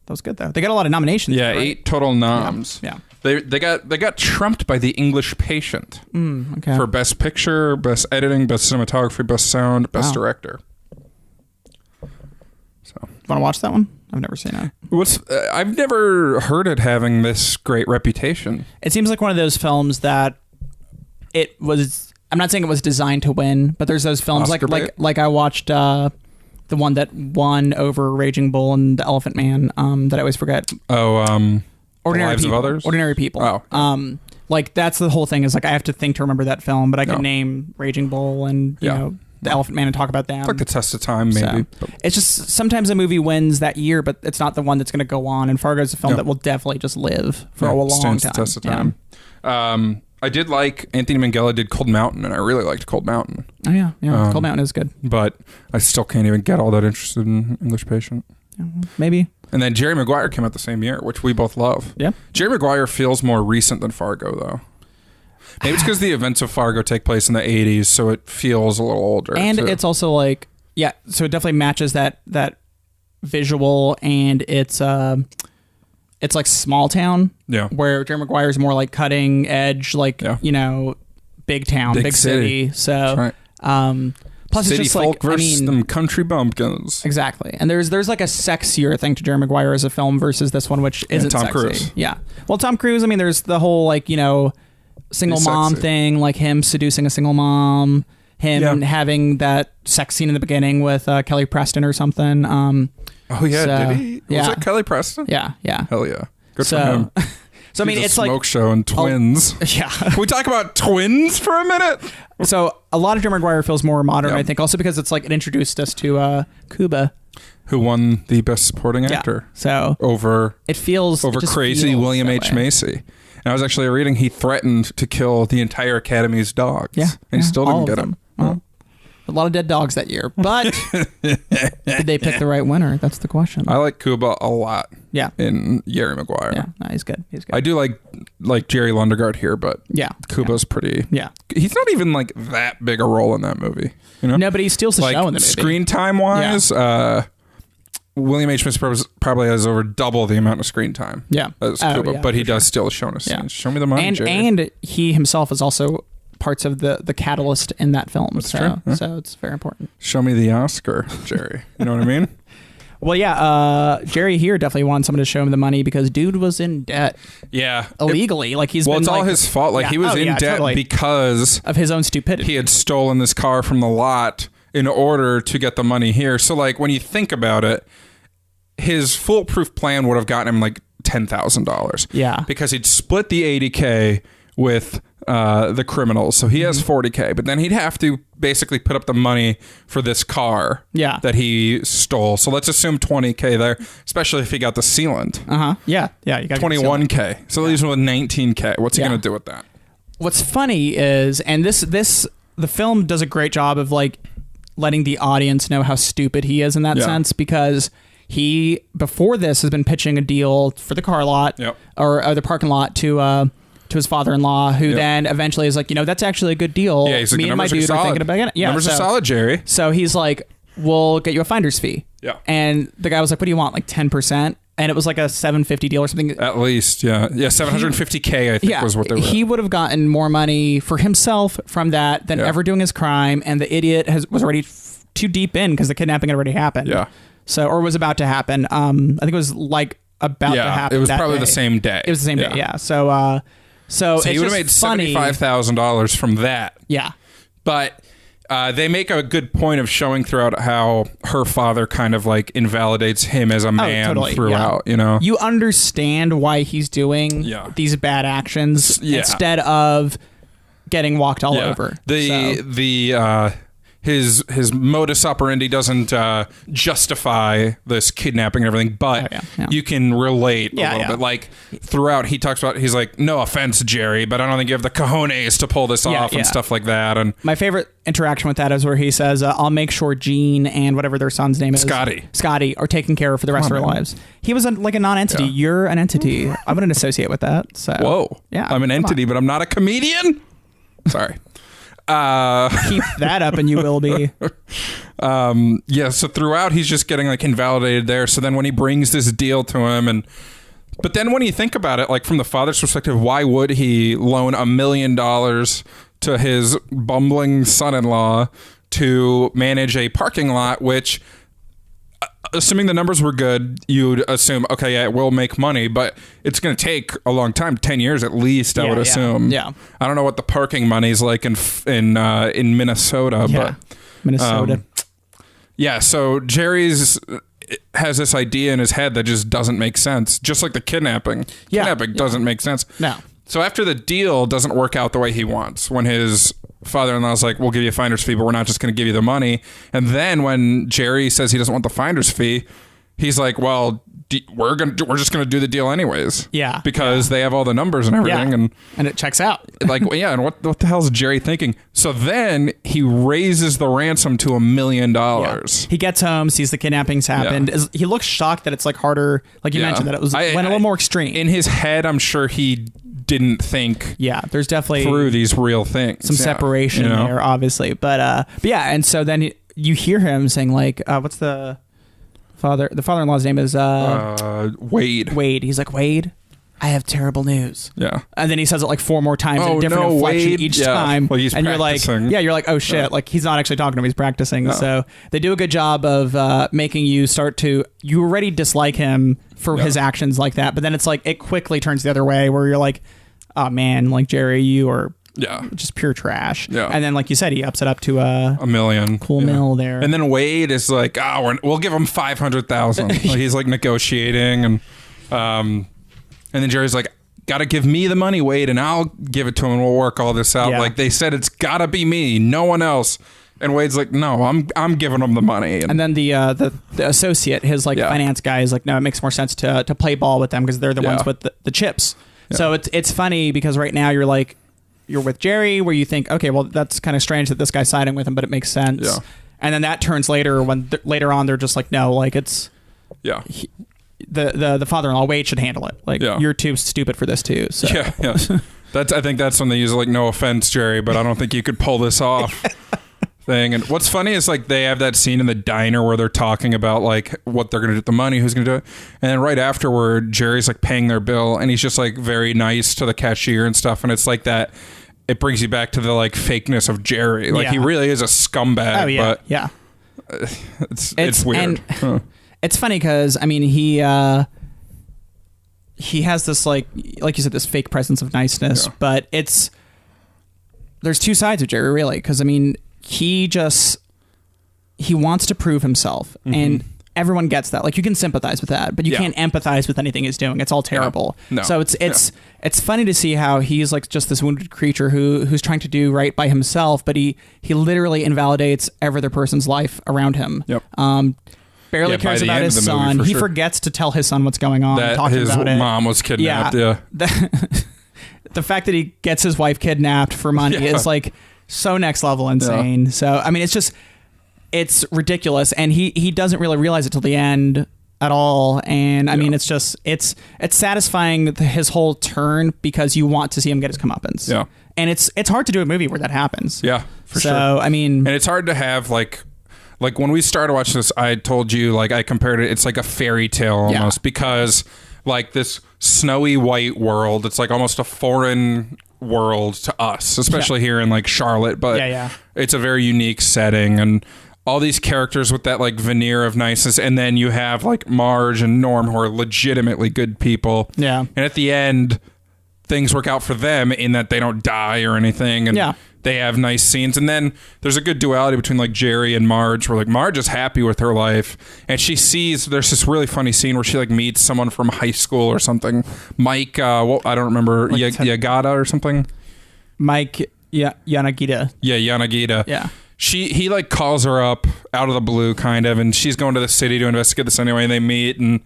was good though. They got a lot of nominations. Yeah, right? 8 total noms. Yeah. They got trumped by The English Patient Okay. for Best Picture, Best Editing, Best Cinematography, Best Sound, Best Director. So, want to watch that one? I've never seen it. I've never heard it having this great reputation. It seems like one of those films that it was. I'm not saying it was designed to win, but there's those films like I watched the one that won over Raging Bull and The Elephant Man that I always forget. Ordinary Lives People. of Others? Ordinary People. Oh. Like that's the whole thing is like I have to think to remember that film, but I can name Raging Bull and you know The Elephant Man and talk about them. It's like the test of time, maybe. So, it's just sometimes a movie wins that year, but it's not the one that's going to go on. And Fargo's a film that will definitely just live for a long stands time. The test of time. I did like Anthony Minghella did Cold Mountain, and I really liked Cold Mountain. Oh yeah, Cold Mountain is good. But I still can't even get all that interested in English Patient. Yeah, maybe. And then Jerry Maguire came out the same year, which we both love. Yeah. Jerry Maguire feels more recent than Fargo, though. Maybe it's because the events of Fargo take place in the 80s, so it feels a little older. And it's also like, so it definitely matches that visual, and it's like small town. Yeah. Where Jerry Maguire is more like cutting edge, like, you know, big town, big city. So, that's right. Plus, city it's just folk like, versus them country bumpkins. Exactly. And there's like a sexier thing to Jerry Maguire as a film versus this one, which isn't Tom sexy. Cruise. Yeah. Well, Tom Cruise, I mean, there's the whole like, you know, single mom thing, like him seducing a single mom, him having that sex scene in the beginning with Kelly Preston or something. Oh, yeah. So, did he? Was that Kelly Preston? Yeah. Yeah. Hell yeah. Good for him. So I mean, it's like smoke show and twins. Yeah. Can we talk about twins for a minute? So a lot of Jerry Maguire feels more modern, I think, also because it's like it introduced us to Cuba, who won the Best Supporting Actor. So over crazy William H. Macy. And I was actually reading he threatened to kill the entire Academy's dogs. Yeah. And he still didn't get him. Well, a lot of dead dogs that year, but did they pick the right winner? That's the question. I like Cuba a lot. Yeah. In Jerry Maguire. Yeah, no, he's good. I do like Jerry Lundegaard here, but Cuba's pretty. Yeah. He's not even like that big a role in that movie. You know? No, but he steals the show in the movie. Screen time wise, William H. Macy probably has over double the amount of screen time. Yeah. As Cuba, but he does steal a show in a scene. Show me the money, Jerry. And he himself is also parts of the catalyst in that film. That's true. Yeah. So it's very important. Show me the Oscar, Jerry. You know what I mean? Well, yeah, Jerry here definitely wanted someone to show him the money because dude was in debt. Yeah. Illegally. It's all his fault. Like he was in debt because of his own stupidity. He had stolen this car from the lot in order to get the money here. So like when you think about it, his foolproof plan would have gotten him like $10,000. Yeah. Because he'd split the $80K with the criminals. So he has $40K, but then he'd have to basically put up the money for this car that he stole. So let's assume $20K there, especially if he got the sealant. Yeah. You got $21K. So he's with $19K. What's he going to do with that? What's funny is, and the film does a great job of like letting the audience know how stupid he is in that sense, because he, before this, has been pitching a deal for the car lot or the parking lot to his father-in-law, who then eventually is like, you know, that's actually a good deal. Yeah, he's like, me and my dude are thinking about it. Yeah, numbers are solid, Jerry. So he's like, we'll get you a finder's fee. Yeah. And the guy was like, what do you want, like 10%? And it was like a $750 deal or something. At least, yeah. Yeah, $750K, I think, was what they were. He would have gotten more money for himself from that than ever doing his crime, and the idiot was already too deep in because the kidnapping had already happened. Yeah. So, or was about to happen. I think it was like about to happen. It was probably the same day. It was the same day, yeah. So he would have made $75,000 from that. Yeah. But they make a good point of showing throughout how her father kind of like invalidates him as a man throughout, you know? You understand why he's doing these bad actions instead of getting walked all over. his modus operandi doesn't justify this kidnapping and everything, but you can relate a little bit. Like throughout, he talks about, he's like, no offense, Jerry, but I don't think you have the cojones to pull this off and stuff like that. And my favorite interaction with that is where he says, I'll make sure Jean and whatever their son's name is, Scotty, are taken care of for the rest of their lives. He was like a non-entity. Yeah. You're an entity. I wouldn't associate with that. So whoa. Yeah. I'm an entity, but I'm not a comedian. Sorry. Keep that up and you will be. So throughout he's just getting like invalidated there. So then when he brings this deal to him, but then when you think about it, like from the father's perspective, why would he loan $1 million to his bumbling son-in-law to manage a parking lot, which, assuming the numbers were good, you'd assume, okay, yeah, it will make money, but it's going to take a long time, 10 years at least, I would assume. Yeah. I don't know what the parking money's like in Minnesota, but Minnesota. So Jerry's has this idea in his head that just doesn't make sense, just like the kidnapping. Kidnapping doesn't make sense. No. So after the deal doesn't work out the way he wants, when his father-in-law's like, we'll give you a finder's fee, but we're not just going to give you the money. And then when Jerry says he doesn't want the finder's fee, he's like, well, we're just going to do the deal anyways. Yeah. Because they have all the numbers and everything. And it checks out. And what the hell is Jerry thinking? So then he raises the ransom to $1 million. Yeah. He gets home, sees the kidnappings happened. Yeah. He looks shocked that it's like harder, like you mentioned, that it went a little more extreme. In his head, I'm sure he didn't think there's definitely through these real things, some separation there, obviously, but and so then you hear him saying like, what's the father-in-law's name is Wade. He's like, Wade, I have terrible news. Yeah. And then he says it like 4 more times in a different inflection Wade. Each time. Well, he's and practicing. you're like, oh shit, like he's not actually talking to him, he's practicing. So they do a good job of making you you already dislike him for his actions like that, but then it's like it quickly turns the other way where you're like, oh man, like Jerry, you are just pure trash. Yeah. And then like you said, he ups it up to $1 million. Cool mill there. And then Wade is like, we'll give him 500,000. Like he's like negotiating and then Jerry's like, gotta give me the money, Wade, and I'll give it to him and we'll work all this out. Yeah. Like they said, it's gotta be me, no one else. And Wade's like, no, I'm giving him the money. And then the associate, his finance guy, is like, no, it makes more sense to play ball with them because they're the ones with the chips. Yeah. So it's funny because right now you're with Jerry where you think, okay, well, that's kind of strange that this guy's siding with him, but it makes sense. Yeah. And then that turns later when later on they're just like, no, like it's the father-in-law Wade should handle it. Like you're too stupid for this too. So. Yeah. I think that's when they use like, no offense, Jerry, but I don't think you could pull this off. Thing. And what's funny is like they have that scene in the diner where they're talking about like what they're gonna do with the money, who's gonna do it, and then right afterward Jerry's like paying their bill and he's just like very nice to the cashier and stuff, and it's like that it brings you back to the like fakeness of Jerry. Like he really is a scumbag. But it's weird. And it's funny because I mean he has this like you said, this fake presence of niceness, but there's two sides of Jerry really, because I mean he wants to prove himself, and everyone gets that. Like you can sympathize with that, but you can't empathize with anything he's doing. It's all terrible. No. So it's funny to see how he's like just this wounded creature who's trying to do right by himself, but he literally invalidates every other person's life around him. Yep. Barely cares about his son. He forgets to tell his son what's going on. That his mom was kidnapped. Yeah. The fact that he gets his wife kidnapped for money is like so next level insane. Yeah. So I mean, it's ridiculous, and he doesn't really realize it till the end at all. And I mean, it's satisfying his whole turn because you want to see him get his comeuppance. Yeah, and it's hard to do a movie where that happens. Yeah, for sure. So I mean, and it's hard to have like when we started watching this, I told you like I compared it. It's like a fairy tale almost because like this snowy white world. It's like almost a foreign world to us, especially here in like Charlotte, but it's a very unique setting and all these characters with that like veneer of niceness, and then you have like Marge and Norm who are legitimately good people, and at the end things work out for them in that they don't die or anything, and they have nice scenes. And then there's a good duality between like Jerry and Marge where like Marge is happy with her life and she sees there's this really funny scene where she like meets someone from high school or something, Mike I don't remember, like Yagata or something, Mike Yanagita. Yanagita. Yeah, he like calls her up out of the blue kind of, and she's going to the city to investigate this anyway, and they meet, and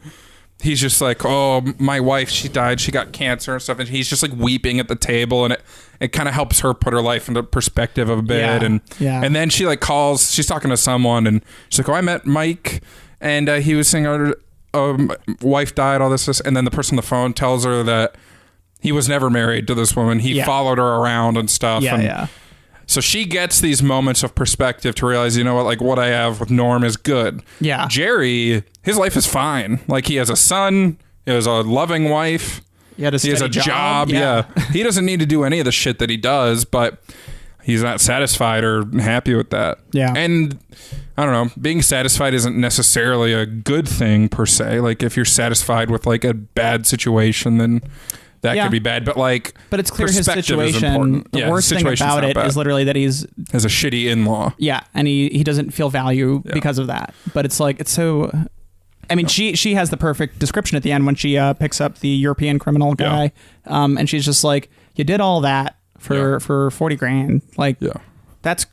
he's just like, oh, my wife, she died, she got cancer and stuff, and he's just like weeping at the table, and it kind of helps her put her life into perspective a bit. And then she like calls, she's talking to someone, and she's like, oh, I met Mike, and he was saying wife died, all this, and then the person on the phone tells her that he was never married to this woman. He followed her around and stuff. So she gets these moments of perspective to realize, you know what, like what I have with Norm is good. Yeah. Jerry, his life is fine. Like he has a son, he has a loving wife, he has a job. Yeah. He doesn't need to do any of the shit that he does, but he's not satisfied or happy with that. Yeah. And I don't know, being satisfied isn't necessarily a good thing per se. Like if you're satisfied with like a bad situation, then that could be bad, but it's clear his situation. The worst thing about it is literally that he's has a shitty in-law. Yeah, and he doesn't feel value because of that. But it's like it's so. I mean, she has the perfect description at the end when she picks up the European criminal guy, and she's just like, "You did all that for $40,000. Like, that's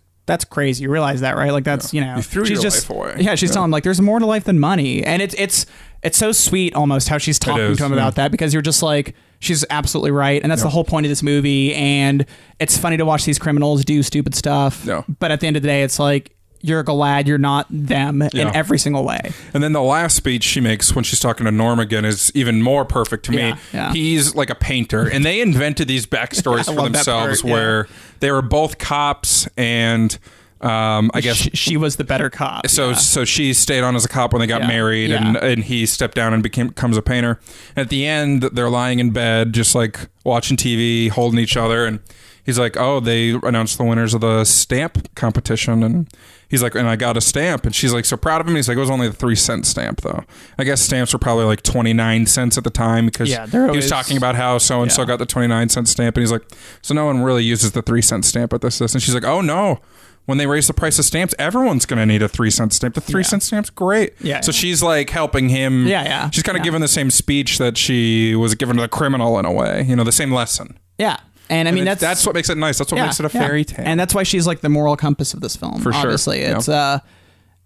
crazy. You realize that, right? Like that's you threw your life away. Yeah, she's telling him like, "There's more to life than money," and it's so sweet almost how she's talking to him about that, because you're just like. She's absolutely right, and that's the whole point of this movie, and it's funny to watch these criminals do stupid stuff, but at the end of the day, it's like, you're glad you're not them in every single way. And then the last speech she makes when she's talking to Norm again is even more perfect to me. He's like a painter, and they invented these backstories for themselves where they were both cops, and I guess she was the better cop. So she stayed on as a cop when they got married, and he stepped down and becomes a painter. And at the end, they're lying in bed, just like watching TV, holding each other, and he's like, "Oh, they announced the winners of the stamp competition," and he's like, "And I got a stamp," and she's like, so proud of him. He's like, "It was only the 3-cent stamp, though." I guess stamps were probably like 29 cents at the time, because he was talking about how so and so got the 29-cent stamp, and he's like, "So no one really uses the 3-cent stamp at this," and she's like, "Oh no. When they raise the price of stamps, everyone's going to need a 3-cent stamp. The 3-cent stamp's great." So she's like helping him. She's kind of giving the same speech that she was given to the criminal in a way. You know, the same lesson. Yeah. And I mean, that's what makes it nice. That's what makes it a fairy tale. And that's why she's like the moral compass of this film. For sure. Obviously,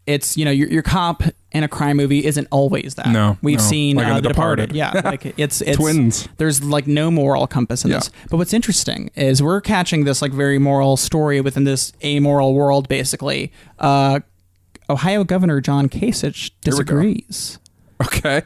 it's your cop in a crime movie isn't always that. No, we've seen like The Departed. Yeah, like it's twins. There's like no moral compass in this. But what's interesting is we're catching this like very moral story within this amoral world. Basically, Ohio Governor John Kasich disagrees. Okay.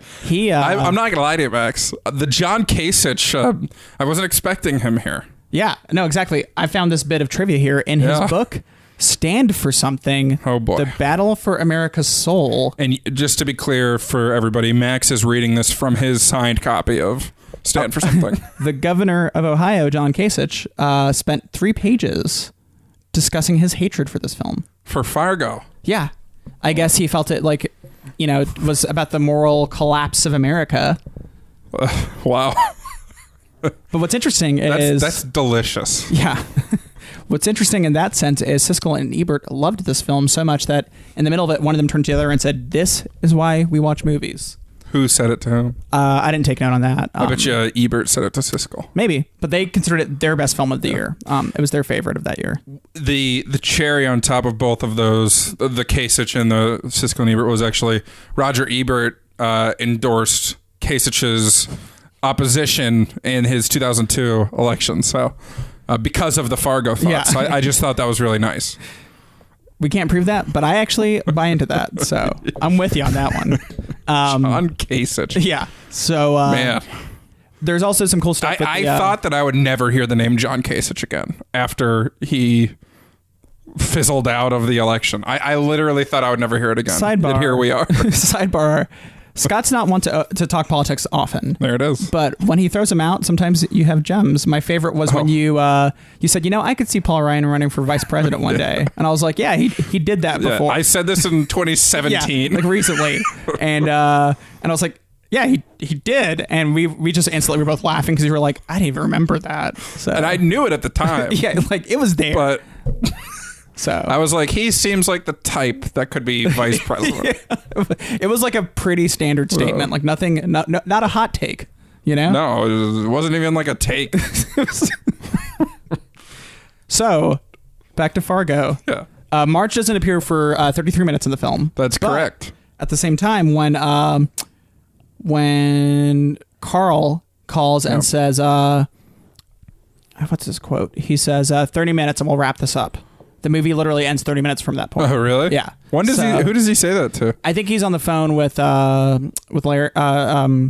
I'm not gonna lie to you, Max. The John Kasich, I wasn't expecting him here. Yeah, no, exactly. I found this bit of trivia here in his book. Stand for Something. Oh boy. The Battle for America's Soul. And just to be clear for everybody, Max is reading this from his signed copy of Stand for Something. The governor of Ohio, John Kasich, spent 3 pages discussing his hatred for this film. For Fargo. Yeah. I guess he felt it like, was about the moral collapse of America. Wow. But what's interesting is... That's delicious. Yeah. What's interesting in that sense is Siskel and Ebert loved this film so much that in the middle of it, one of them turned to the other and said, "This is why we watch movies." Who said it to him? I didn't take note on that. I bet you Ebert said it to Siskel. Maybe, but they considered it their best film of the year. It was their favorite of that year. The cherry on top of both of those, the Kasich and the Siskel and Ebert, was actually Roger Ebert endorsed Kasich's opposition in his 2002 election. So... because of the Fargo thoughts. So I just thought that was really nice. We can't prove that, but I actually buy into that. So I'm with you on that one. John Kasich. Yeah. So man, there's also some cool stuff. I thought that I would never hear the name John Kasich again after he fizzled out of the election. I literally thought I would never hear it again. Sidebar. And here we are. Sidebar. Scott's not one to talk politics often. There it is. But when he throws them out, sometimes you have gems. My favorite was when you said, I could see Paul Ryan running for vice president one day. And I was like, yeah, he did that before. Yeah, I said this in 2017. Like recently. And I was like, yeah, he did. And we just instantly were both laughing because we were like, I didn't even remember that. So. And I knew it at the time. Yeah, like it was there. But... So I was like, he seems like the type that could be vice president. It was like a pretty standard statement, like nothing, not a hot take, No, it wasn't even like a take. So, back to Fargo. Yeah. Marge doesn't appear for 33 minutes in the film. That's correct. At the same time, when Carl calls and says, what's his quote? He says, 30 minutes and we'll wrap this up. The movie literally ends 30 minutes from that point. Oh, really? Yeah. Who does he say that to? I think he's on the phone with Larry,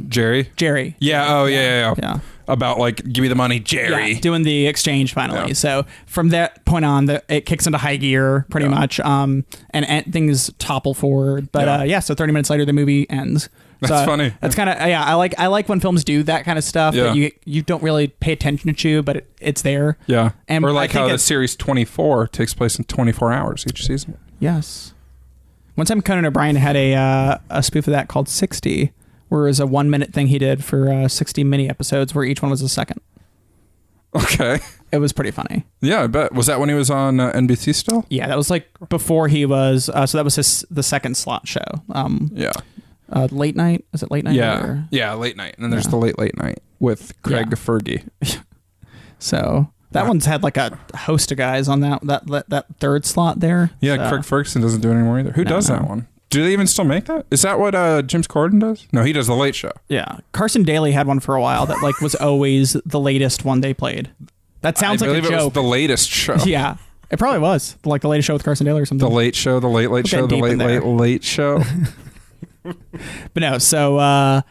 Jerry? Jerry. Yeah. Oh, yeah. About like, give me the money, Jerry. Yeah, doing the exchange finally. Yeah. So from that point on, it kicks into high gear pretty much, and things topple forward. But so 30 minutes later, the movie ends. That's funny. That's kind of I like when films do that kind of stuff that you don't really pay attention to, but it's there. Yeah. And or like how the series 24 takes place in 24 hours each season. Yes. One time Conan O'Brien had a spoof of that called 60, where it was a 1-minute thing he did for 60 mini episodes where each one was a second. Okay. It was pretty funny. Yeah, I bet. Was that when he was on NBC still? Yeah, that was like before he was. So that was the second slot show. Late night? Is it late night? Yeah. Yeah, late night. And then there's the late night with Craig Fergie. So that one's had like a host of guys on that third slot there. Yeah, so. Craig Ferguson doesn't do it anymore either. Who does that one? Do they even still make that? Is that what James Corden does? No, he does The Late Show. Yeah. Carson Daly had one for a while that like was always the latest one they played. That sounds like a joke. It was The Latest Show. Yeah. It probably was. Like The Latest Show with Carson Daly or something. The Late Show, The Late Show, The Late Show. But no, so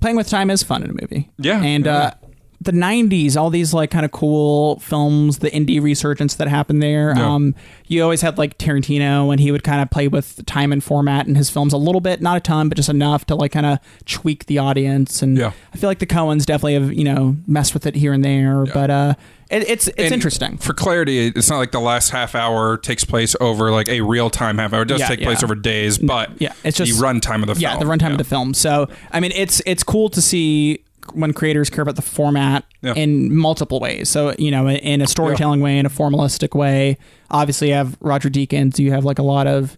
playing with time is fun in a movie. Yeah. And the 90s, all these like kind of cool films, the indie resurgence that happened there. Yeah. You always had like Tarantino, and he would kind of play with time and format in his films a little bit, not a ton, but just enough to like kind of tweak the audience. And I feel like the Coens definitely have, messed with it here and there, but it's interesting. For clarity, it's not like the last half hour takes place over like a real time half hour. It does take place over days, but it's just the runtime of the film. Yeah, the runtime of the film. So, I mean, it's cool to see when creators care about the format in multiple ways. So, in a storytelling way, in a formalistic way. Obviously, you have Roger Deakins. You have like a lot of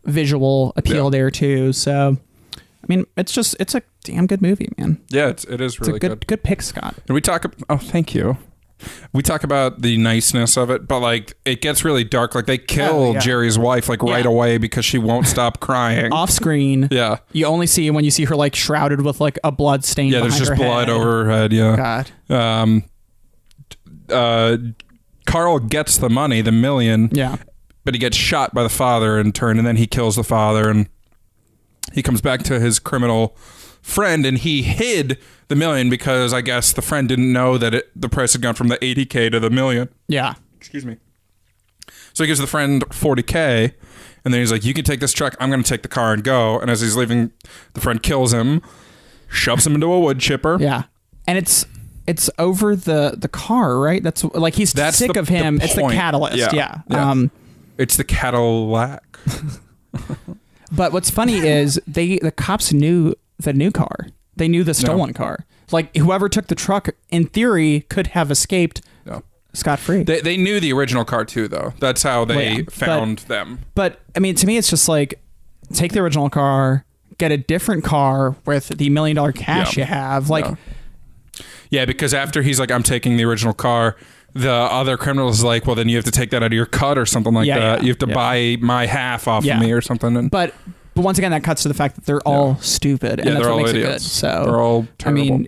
visual appeal there too. So, I mean, it's a damn good movie, man. Yeah, it is really good. Good pick, Scott. And we talk. Oh, thank you. We talk about the niceness of it, but like it gets really dark. Like they kill Jerry's wife like right away because she won't stop crying. Off screen. Yeah. You only see when you see her like shrouded with like a blood stain. Yeah, there's just blood over her head. Yeah. God. Carl gets the money, the $1 million. Yeah. But he gets shot by the father in turn, and then he kills the father, and he comes back to his criminal friend, and he hid the $1 million because I guess the friend didn't know that the price had gone from the $80K to the $1 million. Yeah. Excuse me. So he gives the friend $40K, and then he's like, you can take this truck, I'm going to take the car and go. And as he's leaving, the friend kills him, shoves him into a wood chipper. Yeah. And it's over the car, right? That's like that's sick of him. It's the catalyst. Yeah. It's the Cadillac. But what's funny is the cops knew the new car. They knew the stolen car. Like whoever took the truck, in theory, could have escaped scot-free. They knew the original car too, though. That's how they found them. But I mean, to me, it's just like take the original car, get a different car with the $1 million cash you have. Like, yeah, because after he's like, I'm taking the original car, the other criminal is like, well, then you have to take that out of your cut or something like that. You have to buy my half off of me or something. And But once again, that cuts to the fact that they're all stupid, and that's what makes it good. So they're all terrible. I mean,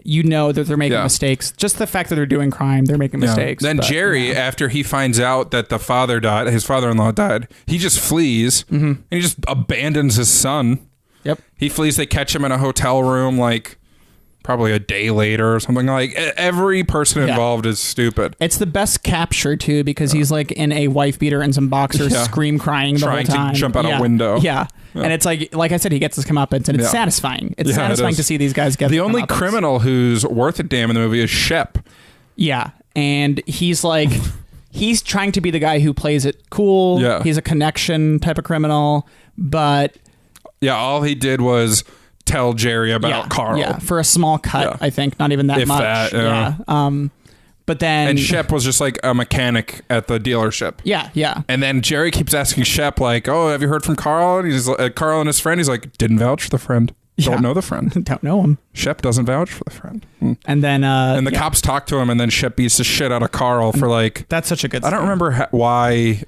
that they're making mistakes. Just the fact that they're doing crime, they're making mistakes. Then Jerry, after he finds out that the father died, his father-in-law died, he just flees, and he just abandons his son. Yep. He flees. They catch him in a hotel room, like probably a day later or something. Like every person involved is stupid. It's the best capture too, because he's like in a wife beater and some boxers, scream crying the whole time, trying to jump out a window. Yeah. And it's like I said, he gets his comeuppance, and it's satisfying. It's satisfying to see these guys get the only criminal who's worth a damn in the movie is Shep. Yeah, and he's like, he's trying to be the guy who plays it cool. Yeah, he's a connection type of criminal, but all he did was tell Jerry about Carl. Yeah, for a small cut, I think, not even that much. But then... And Shep was just like a mechanic at the dealership. Yeah. And then Jerry keeps asking Shep, like, oh, have you heard from Carl? And he's like, Carl and his friend. He's like, didn't vouch for the friend. Don't know the friend. Don't know him. Shep doesn't vouch for the friend. And then... and the cops talk to him, and then Shep beats the shit out of Carl for like... That's such a good I don't remember why...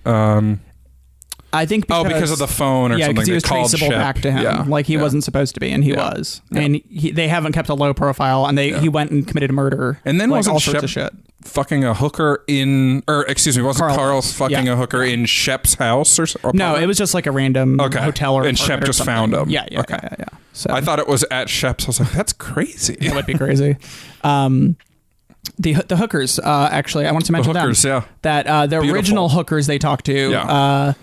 I think because of the phone or something. Because he was traceable back to him. Yeah. Like he wasn't supposed to be, and he was. Yeah. And they haven't kept a low profile, and he went and committed murder. And then wasn't all sorts Shep of shit. fucking a hooker wasn't Carl fucking a hooker in Shep's house or something? No, it was just like a random hotel or and Shep just found him. Yeah. So I thought it was at Shep's. I was like, that's crazy. That would be crazy. The hookers, actually, I wanted to mention that the original hookers they talked to,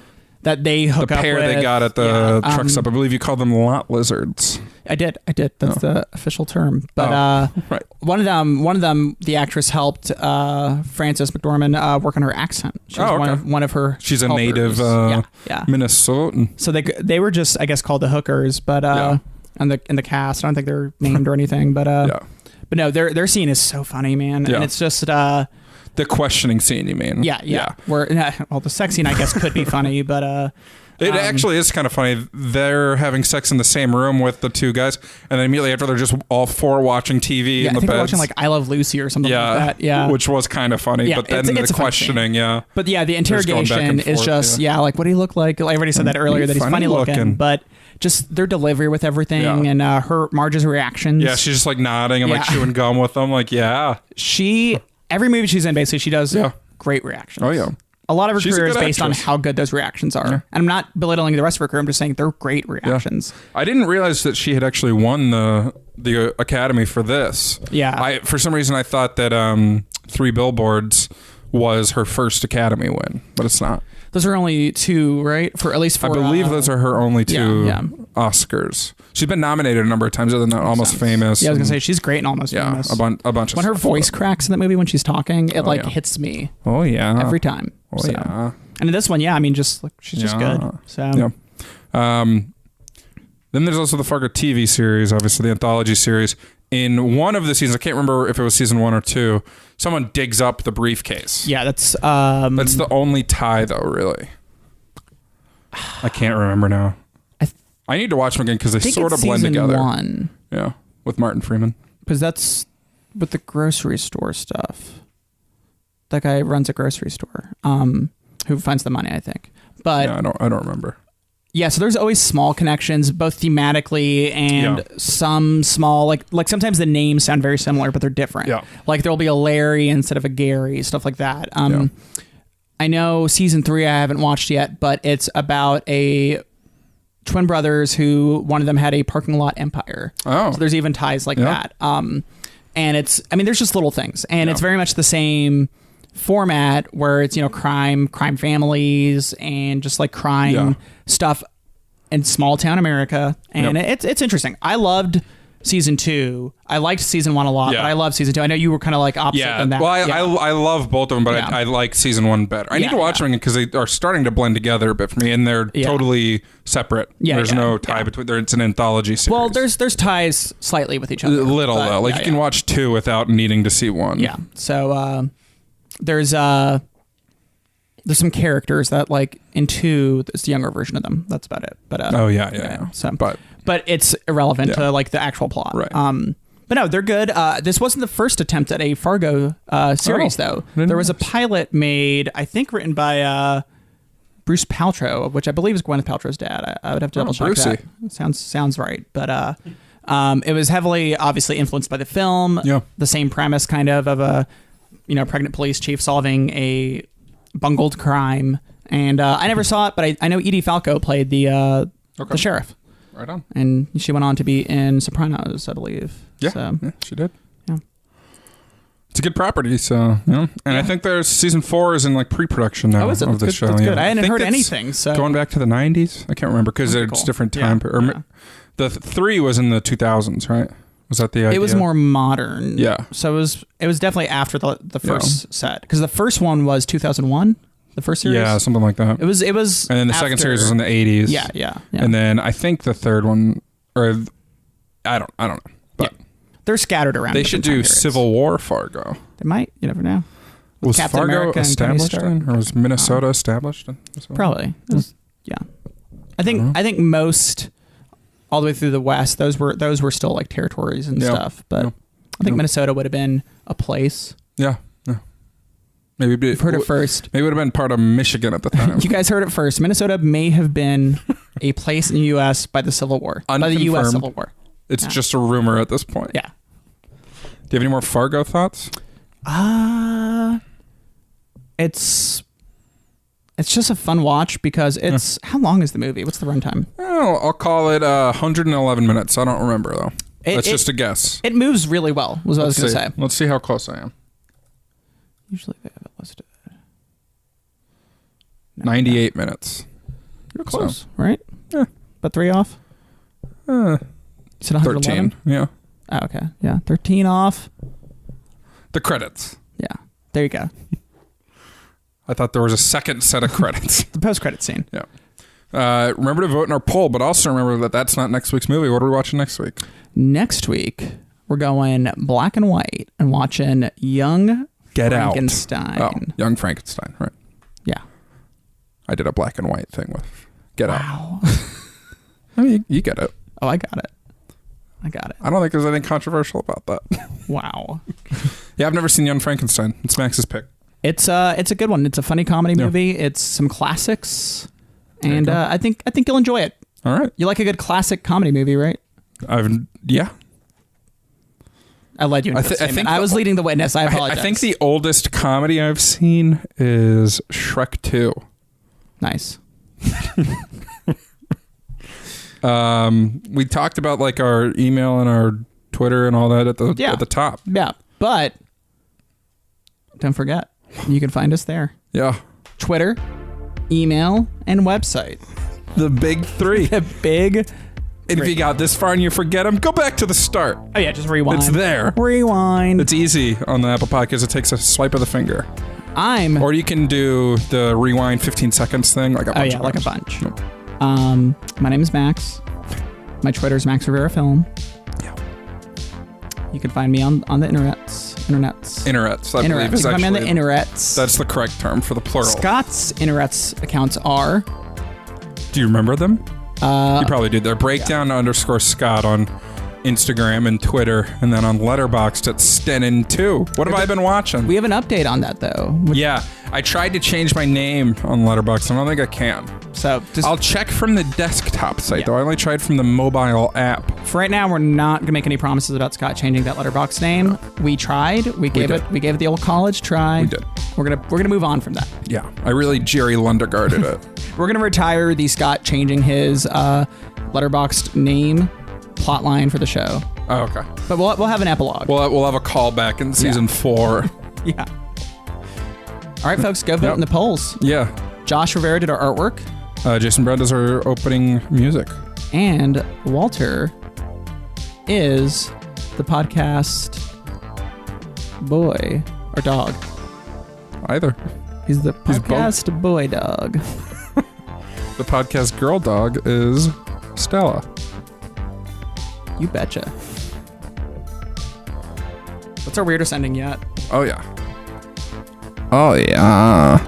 that they hook up with. The pair they got at the truck stop, I believe you called them lot lizards. I did. That's the official term. But right. one of them, the actress helped Frances McDormand work on her accent. She was one of her. She's helpers. A native Minnesotan. So they were just, I guess, called the hookers, but in the cast, I don't think they're named or anything, but But no, their scene is so funny, man, and it's just the questioning scene. You mean? Yeah. Where the sex scene, I guess, could be funny, but it actually is kind of funny. They're having sex in the same room with the two guys, and then immediately after, they're just all four watching TV in the beds. They're watching like I Love Lucy or something like that. Yeah, which was kind of funny. But then the questioning, But the interrogation is just like, what do he look like? I already said that earlier, that he's funny looking, but just their delivery with everything and Marge's reactions. Yeah, she's just like nodding and like chewing gum with them. Like, every movie she's in, basically, she does great reactions. Oh, yeah. A lot of her career is based on how good those reactions are. Yeah. And I'm not belittling the rest of her career. I'm just saying they're great reactions. Yeah. I didn't realize that she had actually won the Academy for this. Yeah. For some reason, I thought that 3 Billboards was her first Academy win, but it's not. Those are only 2, right? For at least for I believe those are her only 2 Oscars. She's been nominated a number of times, other than Almost Famous. Yeah, I was gonna say she's great in Almost Famous. A bunch of when her voice cracks in that movie when she's talking, it hits me. Oh yeah, every time. And in this one, just like she's just good. So then there's also the Fargo TV series, obviously the anthology series. In one of the seasons, I can't remember if it was season 1 or 2, someone digs up the briefcase. Yeah, that's the only tie, though, really. I can't remember now. I need to watch them again because they sort of blend together. Season 1. Yeah, with Martin Freeman. Because that's with the grocery store stuff. That guy runs a grocery store. Who finds the money, I think. But yeah, I don't remember. Yeah, so there's always small connections, both thematically and some small, like sometimes the names sound very similar, but they're different. Yeah. Like there'll be a Larry instead of a Gary, stuff like that. I know season 3 I haven't watched yet, but it's about a twin brothers who one of them had a parking lot empire. Oh. So there's even ties like that. And there's just little things, and it's very much the same format where it's crime families and just like crime stuff in small town America, and it's interesting. I loved season 2. I liked season 1 a lot, but I love season 2. I know you were kind of like opposite than that. Well, I love both of them, but I like season 1 better. I need to watch them because they are starting to blend together a bit for me, and they're totally separate. There's no tie between. It's an anthology series. Well, there's ties slightly with each other. Though, like you can watch 2 without needing to see 1. Yeah. So there's some characters that like in 2, it's the younger version of them. That's about it. But So, but it's irrelevant to like the actual plot. Right. But no, they're good. This wasn't the first attempt at a Fargo series, though. There was a pilot made, I think, written by Bruce Paltrow, which I believe is Gwyneth Paltrow's dad. I would have to double check that. Sounds right. But it was heavily, obviously, influenced by the film. Yeah. The same premise, kind of a pregnant police chief solving a bungled crime. And I never saw it, but I know Edie Falco played the sheriff. Right on. And she went on to be in Sopranos, I believe. Yeah, she did. Yeah. It's a good property, so, And I think there's season 4 is in like pre-production now of the show. That's good. I hadn't heard anything, so. Going back to the 90s? I can't remember because it's different time. The 3 was in the 2000s, right? Was that the idea? It was more modern. Yeah. So it was definitely after the first set. Because the first one was 2001. The first series? Yeah, something like that. It was. And then the second series was in the 80s. Yeah. And then I think the third one, or I don't know. But they're scattered around. They should do Civil War Fargo. They might. You never know. Was Captain Fargo America established in, or was Minnesota established in? Probably. Yeah. I think most, all the way through the West, those were still like territories and stuff. But I think Minnesota would have been a place. Yeah. Maybe You've heard it first. Maybe it would have been part of Michigan at the time. You guys heard it first. Minnesota may have been a place in the U.S. by the Civil War. By the U.S. Civil War. It's just a rumor at this point. Yeah. Do you have any more Fargo thoughts? It's just a fun watch because it's... How long is the movie? What's the runtime? Oh, I'll call it 111 minutes. I don't remember, though. That's just a guess. It moves really well, was what I was going to say. Let's see how close I am. Usually they have it listed. 98 minutes. You're close, right? Yeah. But 3 off? You said 111? 13, yeah. Oh, okay. Yeah, 13 off. The credits. Yeah, there you go. I thought there was a second set of credits. The post-credit scene. Yeah. Remember to vote in our poll, but also remember that that's not next week's movie. What are we watching next week? Next week, we're going black and white and watching Young Frankenstein. Oh, Young Frankenstein, right. Yeah. I did a black and white thing with Get Out. I mean, you get it. Oh, I got it. I don't think there's anything controversial about that. Wow. Yeah, I've never seen Young Frankenstein. It's Max's pick. It's a good one. It's a funny comedy movie. It's some classics, and I think you'll enjoy it. All right. You like a good classic comedy movie, right? Yeah. I led you into this statement. I was leading the witness. I apologize. I think the oldest comedy I've seen is Shrek 2. Nice. We talked about like our email and our Twitter and all that at the top. Yeah, but don't forget, you can find us there. Yeah. Twitter, email, and website. The big 3. The big. And if you got this far and you forget them, go back to the start. Oh yeah, just rewind. It's there. Rewind. It's easy on the Apple Podcast. It takes a swipe of the finger. Or you can do the rewind 15 seconds thing, like a bunch. Like a bunch. Nope. My name is Max. My Twitter is Max Rivera Film. Yeah. You can find me on the internets. I believe is you can find me on the internets. That's the correct term for the plural. Scott's internets accounts are. Do you remember them? You probably do. They're breakdown _ Scott on Instagram and Twitter, and then on Letterboxd at Stenin2. What have I been watching? We have an update on that though. Yeah, I tried to change my name on Letterboxd. I don't think I can. So I'll check from the desktop site though. I only tried from the mobile app. For right now, we're not gonna make any promises about Scott changing that Letterboxd name. We tried. We gave it the old college try. We did. We're gonna move on from that. Yeah, I really Jerry Lundegaarded it. We're gonna retire the Scott changing his Letterboxd name plot line for the show. Oh, okay. But we'll have an epilogue. We'll have a callback in season 4. Yeah. All right, folks, go vote in the polls. Yeah. Josh Rivera did our artwork. Jason Brown does our opening music. And Walter is the podcast boy or dog. Either. He's the podcast boy dog. The podcast girl dog is Stella. You betcha. What's our weirdest ending yet? Oh, yeah. Oh, yeah.